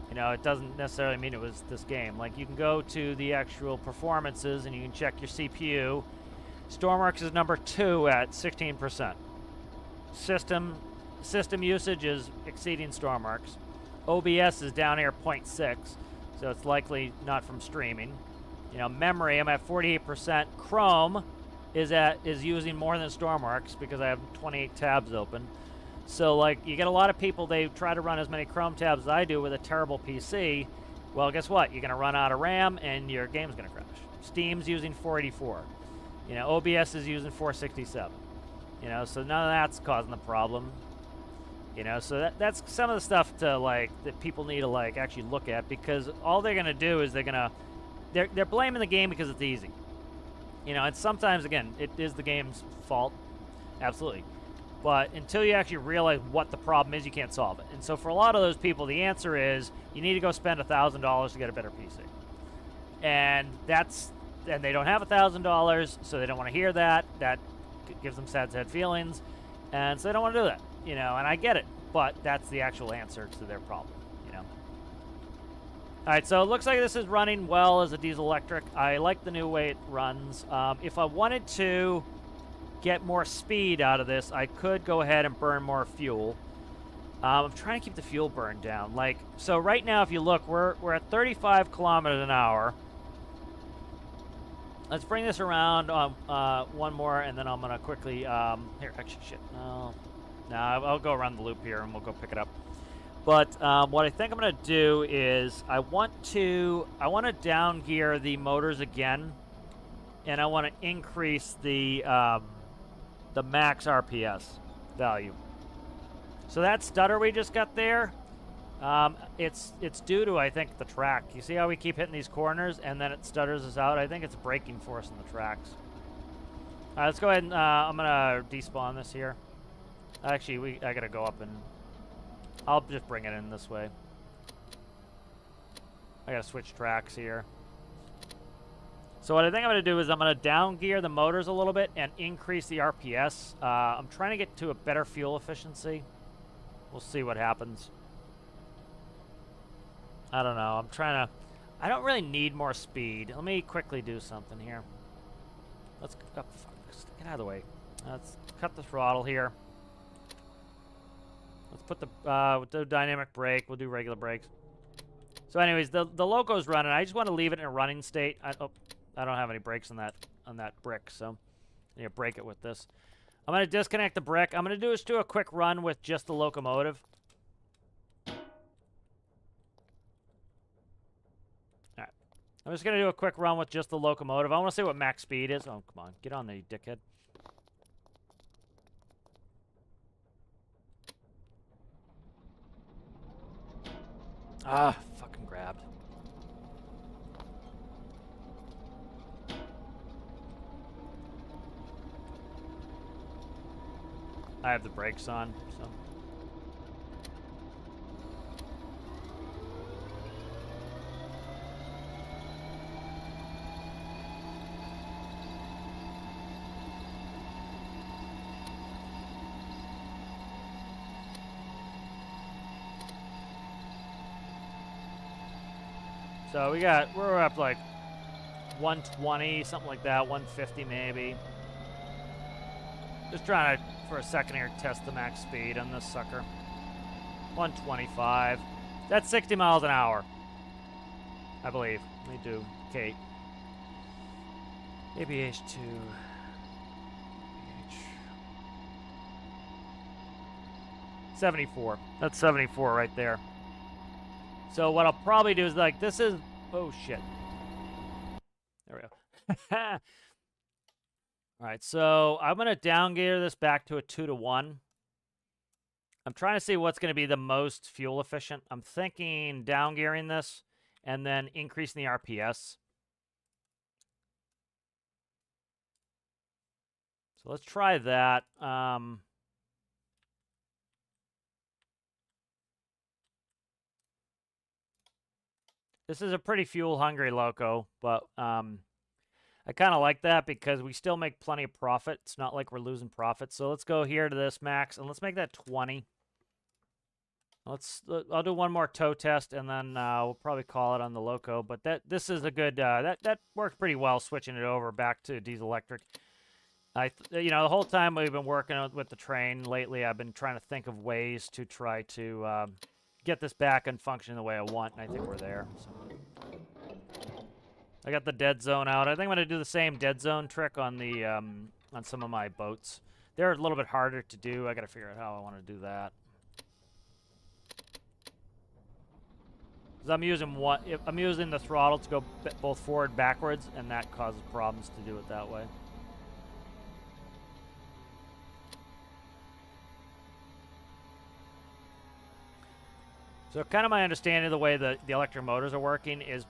[SPEAKER 1] You know, it doesn't necessarily mean it was this game. Like you can go to the actual performances and you can check your CPU. Stormworks is number 2 at 16%. System usage is exceeding Stormworks. OBS is down here 0.6, so it's likely not from streaming. You know, memory, I'm at 48%. Chrome is using more than Stormworks because I have 28 tabs open. So like you get a lot of people, they try to run as many Chrome tabs as I do with a terrible PC. Well, guess what? You're going to run out of RAM and your game's going to crash. Steam's using 484. You know, OBS is using 467. You know, so none of that's causing the problem. You know, so that's some of the stuff to like that people need to like actually look at, because all they're gonna do is they're blaming the game because it's easy. You know, and sometimes again it is the game's fault, absolutely. But until you actually realize what the problem is, you can't solve it. And so for a lot of those people, the answer is you need to go spend $1,000 to get a better PC. And they don't have $1,000, so they don't want to hear that. That gives them sad feelings, and so they don't want to do that. You know, and I get it, but that's the actual answer to their problem, you know. All right, so it looks like this is running well as a diesel electric. I like the new way it runs. If I wanted to get more speed out of this, I could go ahead and burn more fuel. I'm trying to keep the fuel burn down. Like, so right now, if you look, we're at 35 kilometers an hour. Let's bring this around one more, and then I'm gonna quickly here. Actually, shit. No, I'll go around the loop here, and we'll go pick it up. But what I think I'm gonna do is I want to down gear the motors again, and I want to increase the max RPS value. So that stutter we just got there, it's due to, I think, the track. You see how we keep hitting these corners and then it stutters us out? I think it's braking force in the tracks. All right, let's go ahead and I'm gonna despawn this here. Actually, I gotta go up and I'll just bring it in this way. I gotta switch tracks here. So what I think I'm going to do is I'm going to down gear the motors a little bit and increase the RPS. I'm trying to get to a better fuel efficiency. We'll see what happens. I don't know. I don't really need more speed. Let me quickly do something here. Let's get out of the way. Let's cut the throttle here. Let's put the dynamic brake. We'll do regular brakes. So anyways, the loco's running. I just want to leave it in a running state. I don't have any brakes on that brick, so I need to brake it with this. I'm going to disconnect the brick. I'm going to do a quick run with just the locomotive. All right. I'm just going to do a quick run with just the locomotive. I want to see what max speed is. Oh, come on. Get on there, you dickhead. Ah, fucking grabbed. I have the brakes on, so. So we're up like 120, something like that, 150 maybe. Just trying to, for a second here, test the max speed on this sucker. 125. That's 60 miles an hour, I believe. Let me do Kate. ABH2. ABH. 74. That's 74 right there. So what I'll probably do is like, this is, oh shit. There we go. All right, so I'm going to down gear this back to a 2-to-1. I'm trying to see what's going to be the most fuel efficient. I'm thinking down gearing this and then increasing the RPS. So let's try that. This is a pretty fuel-hungry loco, but I kind of like that because we still make plenty of profit. It's not like we're losing profit. So let's go here to this max, and let's make that 20. I'll do one more tow test, and then we'll probably call it on the loco. But this is a good that worked pretty well switching it over back to diesel electric. You know, the whole time we've been working with the train lately, I've been trying to think of ways to try to get this back and function the way I want, and I think we're there. So. I got the dead zone out. I think I'm gonna do the same dead zone trick on the on some of my boats. They're a little bit harder to do. I gotta figure out how I want to do that. Because I'm using the throttle to go both forward and backwards, and that causes problems to do it that way. So kind of my understanding of the way the electric motors are working is,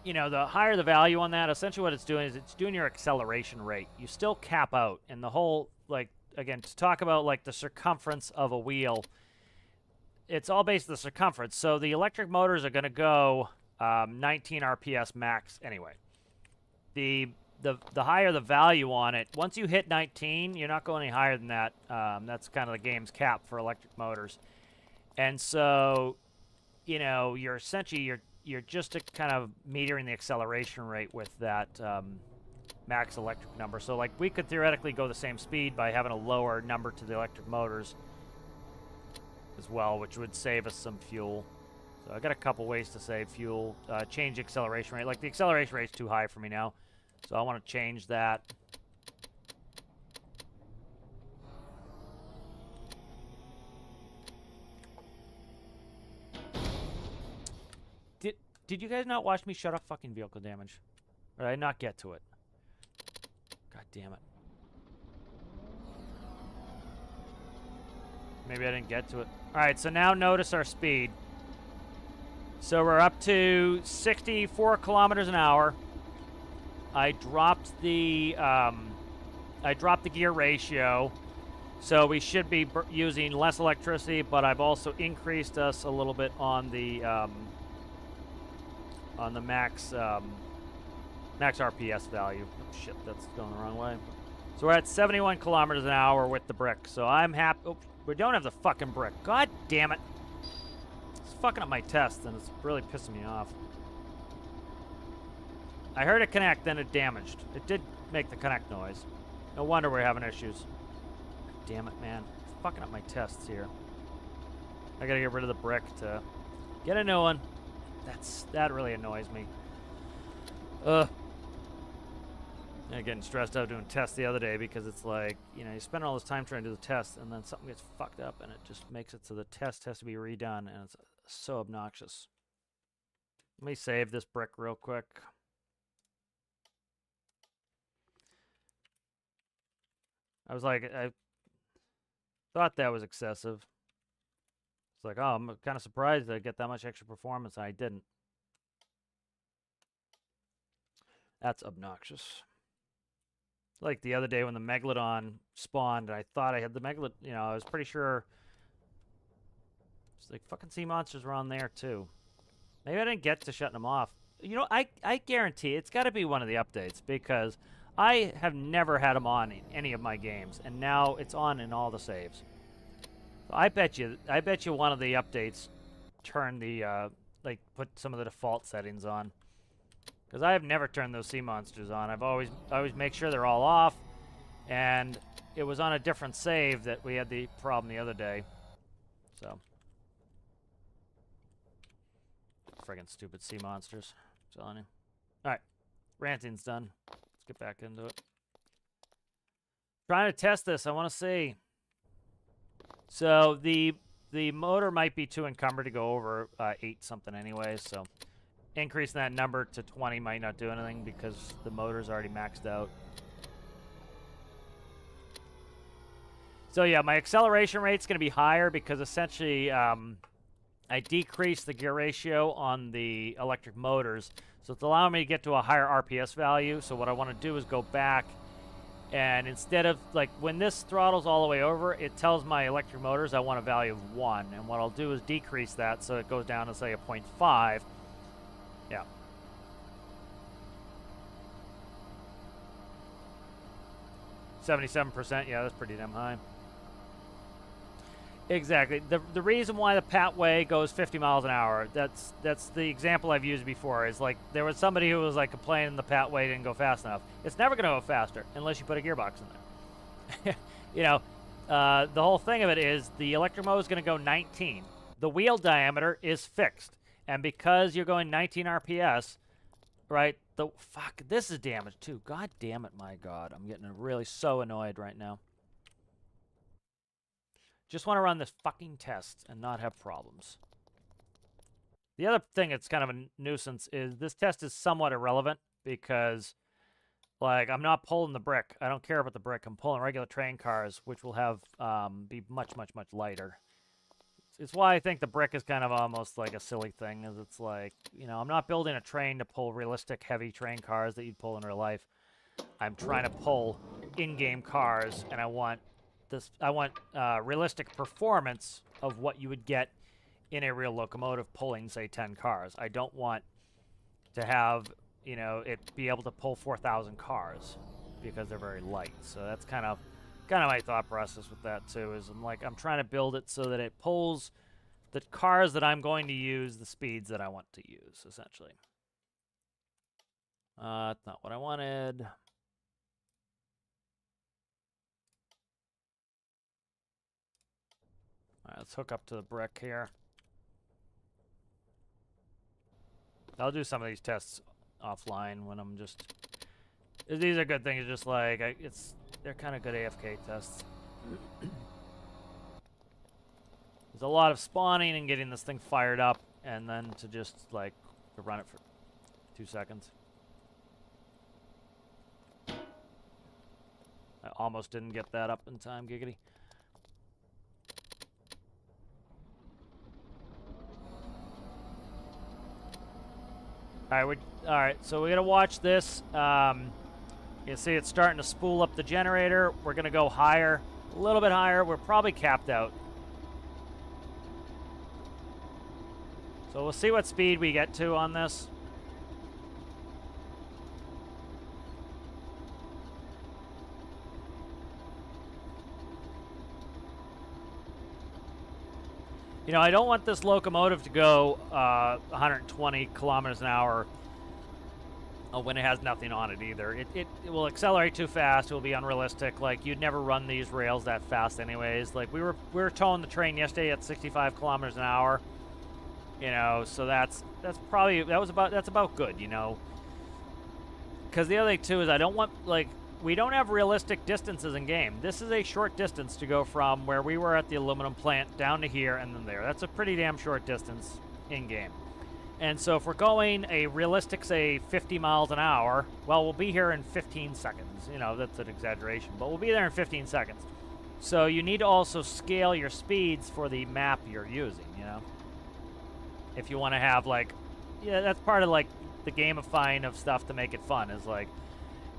[SPEAKER 1] you know, the higher the value on that, essentially what it's doing is it's doing your acceleration rate. You still cap out, and the whole, like, again, to talk about, like, the circumference of a wheel, it's all based on the circumference. So the electric motors are going to go 19 RPS max anyway. The higher the value on it, once you hit 19, you're not going any higher than that. That's kind of the game's cap for electric motors. And so, you know, you're essentially, you're just kind of metering the acceleration rate with that max electric number. So, like, we could theoretically go the same speed by having a lower number to the electric motors as well, which would save us some fuel. So I got a couple ways to save fuel. Change acceleration rate. Like, the acceleration rate's too high for me now, so I want to change that. Did you guys not watch me shut off fucking vehicle damage? Or did I not get to it? God damn it. Maybe I didn't get to it. Alright, so now notice our speed. So we're up to 64 kilometers an hour. I dropped the gear ratio. So we should be using less electricity, but I've also increased us a little bit on the max max RPS value. Oh, shit, that's going the wrong way. So we're at 71 kilometers an hour with the brick. So I'm happy. Oh, we don't have the fucking brick. God damn it. It's fucking up my test, and it's really pissing me off. I heard it connect, then it damaged. It did make the connect noise. No wonder we're having issues. God damn it, man. It's fucking up my tests here. I gotta get rid of the brick to get a new one. That really annoys me. I'm getting stressed out doing tests the other day because it's like, you know, you spend all this time trying to do the test and then something gets fucked up and it just makes it so the test has to be redone, and it's so obnoxious. Let me save this brick real quick. I was like, I thought that was excessive. It's like, oh, I'm kind of surprised I get that much extra performance, and I didn't. That's obnoxious. Like the other day when the Megalodon spawned, I thought I had the Megalodon. You know, I was pretty sure. It's like fucking sea monsters were on there too. Maybe I didn't get to shutting them off. You know, I guarantee it's got to be one of the updates because I have never had them on in any of my games, and now it's on in all the saves. So I bet you one of the updates turned the like put some of the default settings on. Because I have never turned those sea monsters on. I always make sure they're all off, and it was on a different save that we had the problem the other day. So, friggin' stupid sea monsters. I'm telling you. All right, ranting's done. Let's get back into it. Trying to test this. I want to see. So the motor might be too encumbered to go over 8 something anyway. So increasing that number to 20 might not do anything because the motor's already maxed out. So yeah, my acceleration rate's going to be higher because essentially I decreased the gear ratio on the electric motors. So it's allowing me to get to a higher RPS value. So what I want to do is go back and instead of, like, when this throttles all the way over, it tells my electric motors I want a value of 1. And what I'll do is decrease that so it goes down to, say, a 0.5. Yeah. %, yeah, that's pretty damn high. Exactly. The reason why the Patway goes 50 miles an hour, that's the example I've used before, is like there was somebody who was like complaining the Patway didn't go fast enough. It's never going to go faster unless you put a gearbox in there. You know, the whole thing of it is the electric motor is going to go 19. The wheel diameter is fixed. And because you're going 19 RPS, right, fuck, this is damaged too. God damn it, my God. I'm getting really so annoyed right now. Just want to run this fucking test and not have problems. The other thing that's kind of a nuisance is this test is somewhat irrelevant because, like, I'm not pulling the brick. I don't care about the brick. I'm pulling regular train cars, which will have be much, much, much lighter. It's why I think the brick is kind of almost like a silly thing, is it's like, you know, I'm not building a train to pull realistic heavy train cars that you'd pull in real life. I'm trying to pull in-game cars, and I want realistic performance of what you would get in a real locomotive pulling, say, 10 cars. I don't want to have, you know, it be able to pull 4,000 cars because they're very light. So that's kind of my thought process with that too. Is I'm trying to build it so that it pulls the cars that I'm going to use, the speeds that I want to use, essentially. That's not what I wanted. All right, let's hook up to the brick here. I'll do some of these tests offline when I'm just... These are good things, just like... They're kind of good AFK tests. There's a lot of spawning and getting this thing fired up, and then to just, like, to run it for 2 seconds. I almost didn't get that up in time, giggity. All right, so we gotta watch this. You see it's starting to spool up the generator. We're gonna go higher, a little bit higher. We're probably capped out. So we'll see what speed we get to on this. You know, I don't want this locomotive to go 120 kilometers an hour when it has nothing on it either. It will accelerate too fast. It will be unrealistic. Like, you'd never run these rails that fast anyways. Like, we were towing the train yesterday at 65 kilometers an hour. You know, so that's about good, you know. Because the other thing too is I don't want, like, we don't have realistic distances in game. This is a short distance to go from where we were at the aluminum plant down to here and then there. That's a pretty damn short distance in game. And so if we're going a realistic, say, 50 miles an hour, well, we'll be here in 15 seconds. You know, that's an exaggeration, but we'll be there in 15 seconds. So you need to also scale your speeds for the map you're using, you know? If you want to have, like, yeah, that's part of, like, the gamifying of stuff to make it fun, is, like,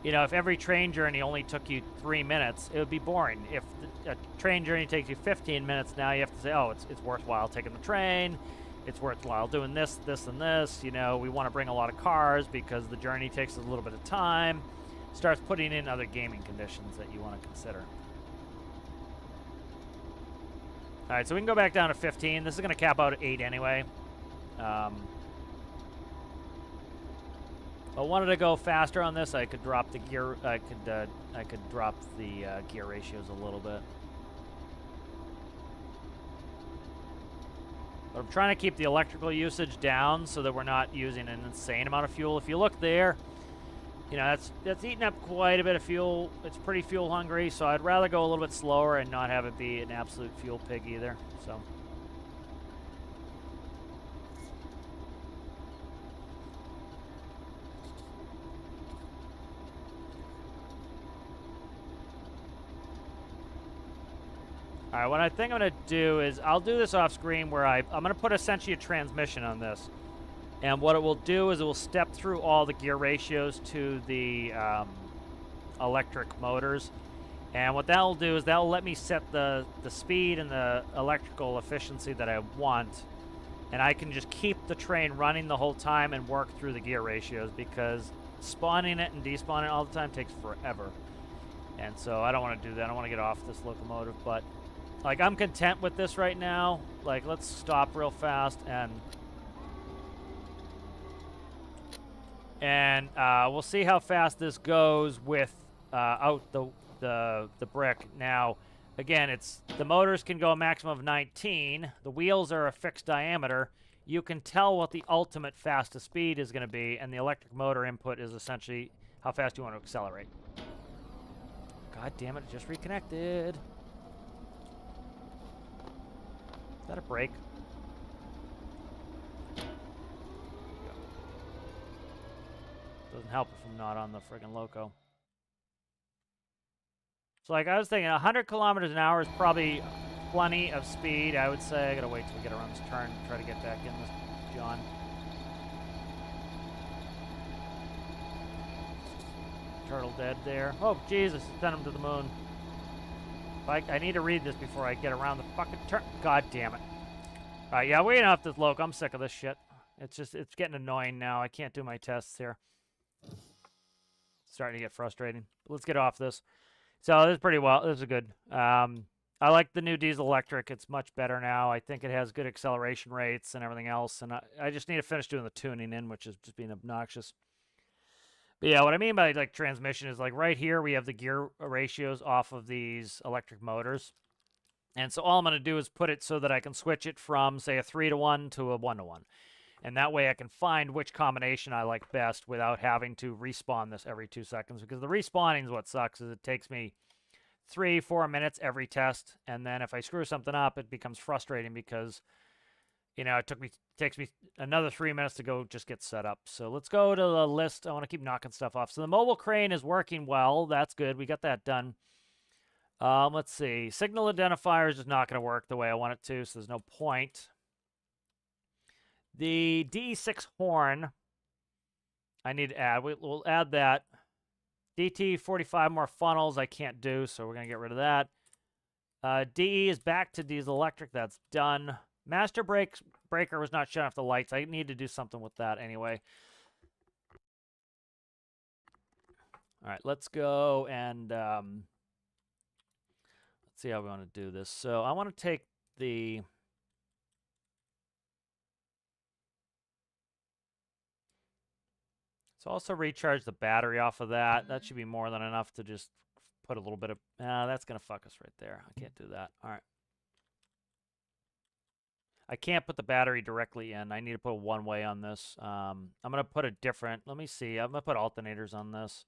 [SPEAKER 1] You know, if every train journey only took you 3 minutes, it would be boring. If a train journey takes you 15 minutes, now you have to say, oh, it's worthwhile taking the train. It's worthwhile doing this, this, and this. You know, we want to bring a lot of cars because the journey takes a little bit of time. Starts putting in other gaming conditions that you want to consider. All right, so we can go back down to 15. This is going to cap out at 8 anyway. If I wanted to go faster on this, I could drop the gear. I could drop the gear ratios a little bit. But I'm trying to keep the electrical usage down so that we're not using an insane amount of fuel. If you look there, you know, that's eating up quite a bit of fuel. It's pretty fuel hungry, so I'd rather go a little bit slower and not have it be an absolute fuel pig either. So. All right, what I think I'm going to do is I'll do this off screen where I'm going to put essentially a transmission on this. And what it will do is it will step through all the gear ratios to the electric motors. And what that will do is that will let me set the speed and the electrical efficiency that I want. And I can just keep the train running the whole time and work through the gear ratios, because spawning it and despawning it all the time takes forever. And so I don't want to do that. I want to get off this locomotive, but like, I'm content with this right now. Like, let's stop real fast and we'll see how fast this goes with out the brick. Now, again, it's the motors can go a maximum of 19. The wheels are a fixed diameter. You can tell what the ultimate fastest speed is going to be, and the electric motor input is essentially how fast you want to accelerate. God damn it, it just reconnected. Is that a break? Doesn't help if I'm not on the friggin' loco. So, like, I was thinking 100 kilometers an hour is probably plenty of speed, I would say. I gotta wait till we get around this turn and try to get back in this John. Turtle dead there. Oh, Jesus, sent him to the moon. I need to read this before I get around the fucking turn. God damn it. All right, yeah, we're getting off this loco. I'm sick of this shit. It's getting annoying now. I can't do my tests here. It's starting to get frustrating. But let's get off this. So this is pretty well. This is good. I like the new diesel electric. It's much better now. I think it has good acceleration rates and everything else. And I just need to finish doing the tuning in, which is just being obnoxious. But yeah, what I mean by like transmission is like right here we have the gear ratios off of these electric motors. And so all I'm going to do is put it so that I can switch it from, say, a 3-to-1 to a 1-to-1. And that way I can find which combination I like best without having to respawn this every 2 seconds. Because the respawning is what sucks, is it takes me 3-4 minutes every test. And then if I screw something up, it becomes frustrating because, you know, it takes me another 3 minutes to go just get set up. So let's go to the list. I want to keep knocking stuff off. So the mobile crane is working well. That's good. We got that done. Let's see. Signal identifier is just not going to work the way I want it to, so there's no point. The DE6 horn, I need to add. We'll add that. DT45 more funnels I can't do, so we're going to get rid of that. DE is back to diesel electric. That's done. Master breaker was not shutting off the lights. I need to do something with that anyway. All right, let's go and let's see how we want to do this. So I want to take the... So also recharge the battery off of that. That should be more than enough to just put a little bit of... that's going to fuck us right there. I can't do that. All right. I can't put the battery directly in. I need to put a one-way on this. I'm going to put a different... Let me see. I'm going to put alternators on this.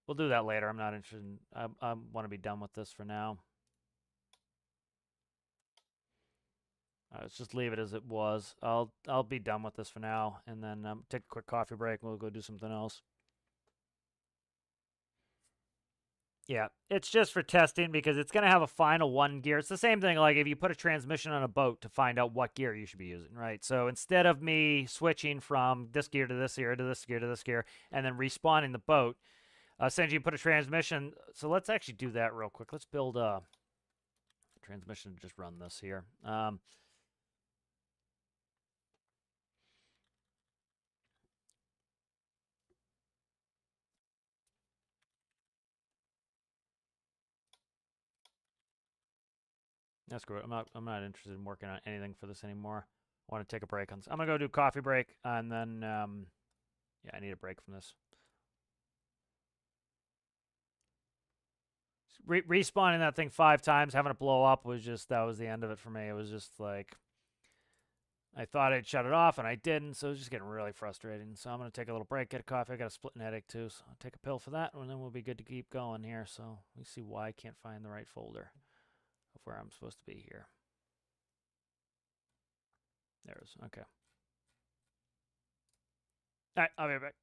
[SPEAKER 1] We'll do that later. I'm not interested in... I want to be done with this for now. All right, let's just leave it as it was. I'll be done with this for now, and then take a quick coffee break, and we'll go do something else. Yeah, it's just for testing because it's going to have a final one gear. It's the same thing like if you put a transmission on a boat to find out what gear you should be using, right? So instead of me switching from this gear to this gear to this gear to this gear and then respawning the boat, Sanji, you put a transmission. So let's actually do that real quick. Let's build a transmission to just run this here. That's great. I'm not interested in working on anything for this anymore. I want to take a break on this. I'm gonna go do a coffee break, and then yeah, I need a break from this. Respawning that thing 5 times, having it blow up was just, that was the end of it for me. It was just like, I thought I'd shut it off and I didn't, so it was just getting really frustrating. So I'm gonna take a little break, get a coffee. I got a splitting headache too, so I'll take a pill for that, and then we'll be good to keep going here. So let me see why I can't find the right folder of where I'm supposed to be here. There it is. Okay. All right, I'll be right back.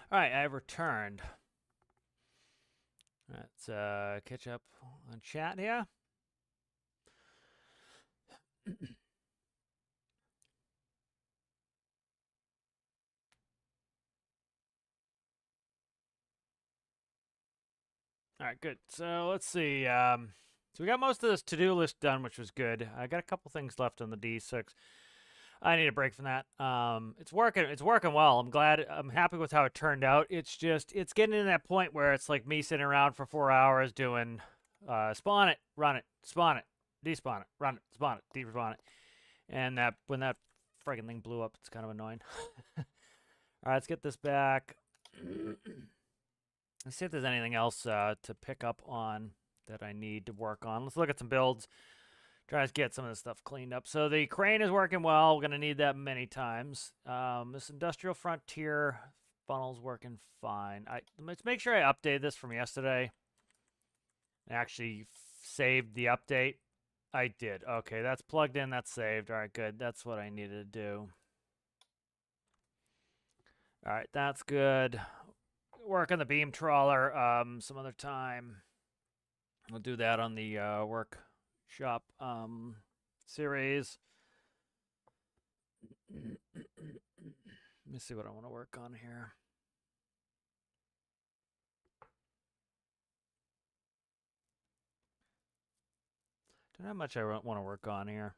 [SPEAKER 1] All right, I've returned. Let's catch up on chat here. All right, good. So let's see. So we got most of this to-do list done, which was good. I got a couple things left on the D6. I need a break from that. It's working. It's working well. I'm glad. I'm happy with how it turned out. It's just it's getting to that point where it's like me sitting around for 4 hours doing spawn it, run it, spawn it, despawn it, run it, spawn it, despawn it, and that when that friggin' thing blew up, it's kind of annoying. All right, let's get this back. Let's see if there's anything else to pick up on that I need to work on. Let's look at some builds. Try to get some of this stuff cleaned up. So the crane is working well. We're going to need that many times. This industrial frontier funnel's working fine. Let's make sure I update this from yesterday. I actually saved the update. I did. Okay, that's plugged in. That's saved. All right, good. That's what I needed to do. All right, that's good. Work on the beam trawler some other time. We'll do that on the workshop series. Let me see what I want to work on here. Don't know how much I want to work on here.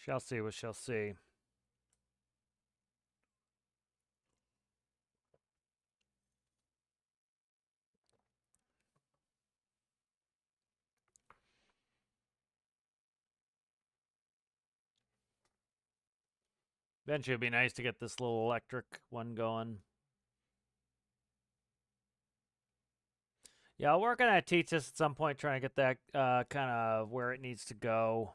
[SPEAKER 1] Shall see what shall see. Eventually it'd be nice to get this little electric one going. Yeah, I'll work on that T-Test at some point, trying to get that kind of where it needs to go.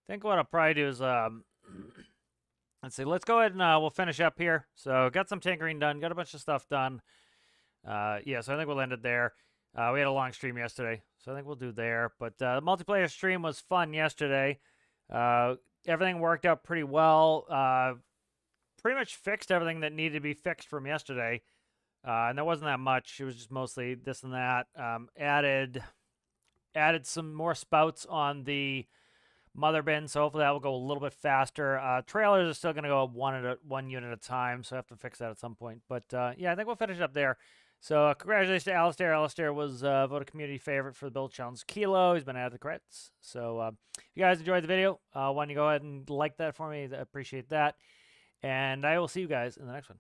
[SPEAKER 1] I think what I'll probably do is, let's see, let's go ahead and we'll finish up here. So got some tinkering done, got a bunch of stuff done. Yeah, so I think we'll end it there. We had a long stream yesterday, so I think we'll do there. But the multiplayer stream was fun yesterday. Everything worked out pretty well. Pretty much fixed everything that needed to be fixed from yesterday. And there wasn't that much. It was just mostly this and that. Added some more spouts on the mother bin, so hopefully that will go a little bit faster. Trailers are still going to go one unit at a time, so I have to fix that at some point. But yeah, I think we'll finish it up there. So congratulations to Alistair. Alistair was voted community favorite for the build challenge Kilo. He's been added to the credits. So if you guys enjoyed the video, why don't you go ahead and like that for me? I appreciate that. And I will see you guys in the next one.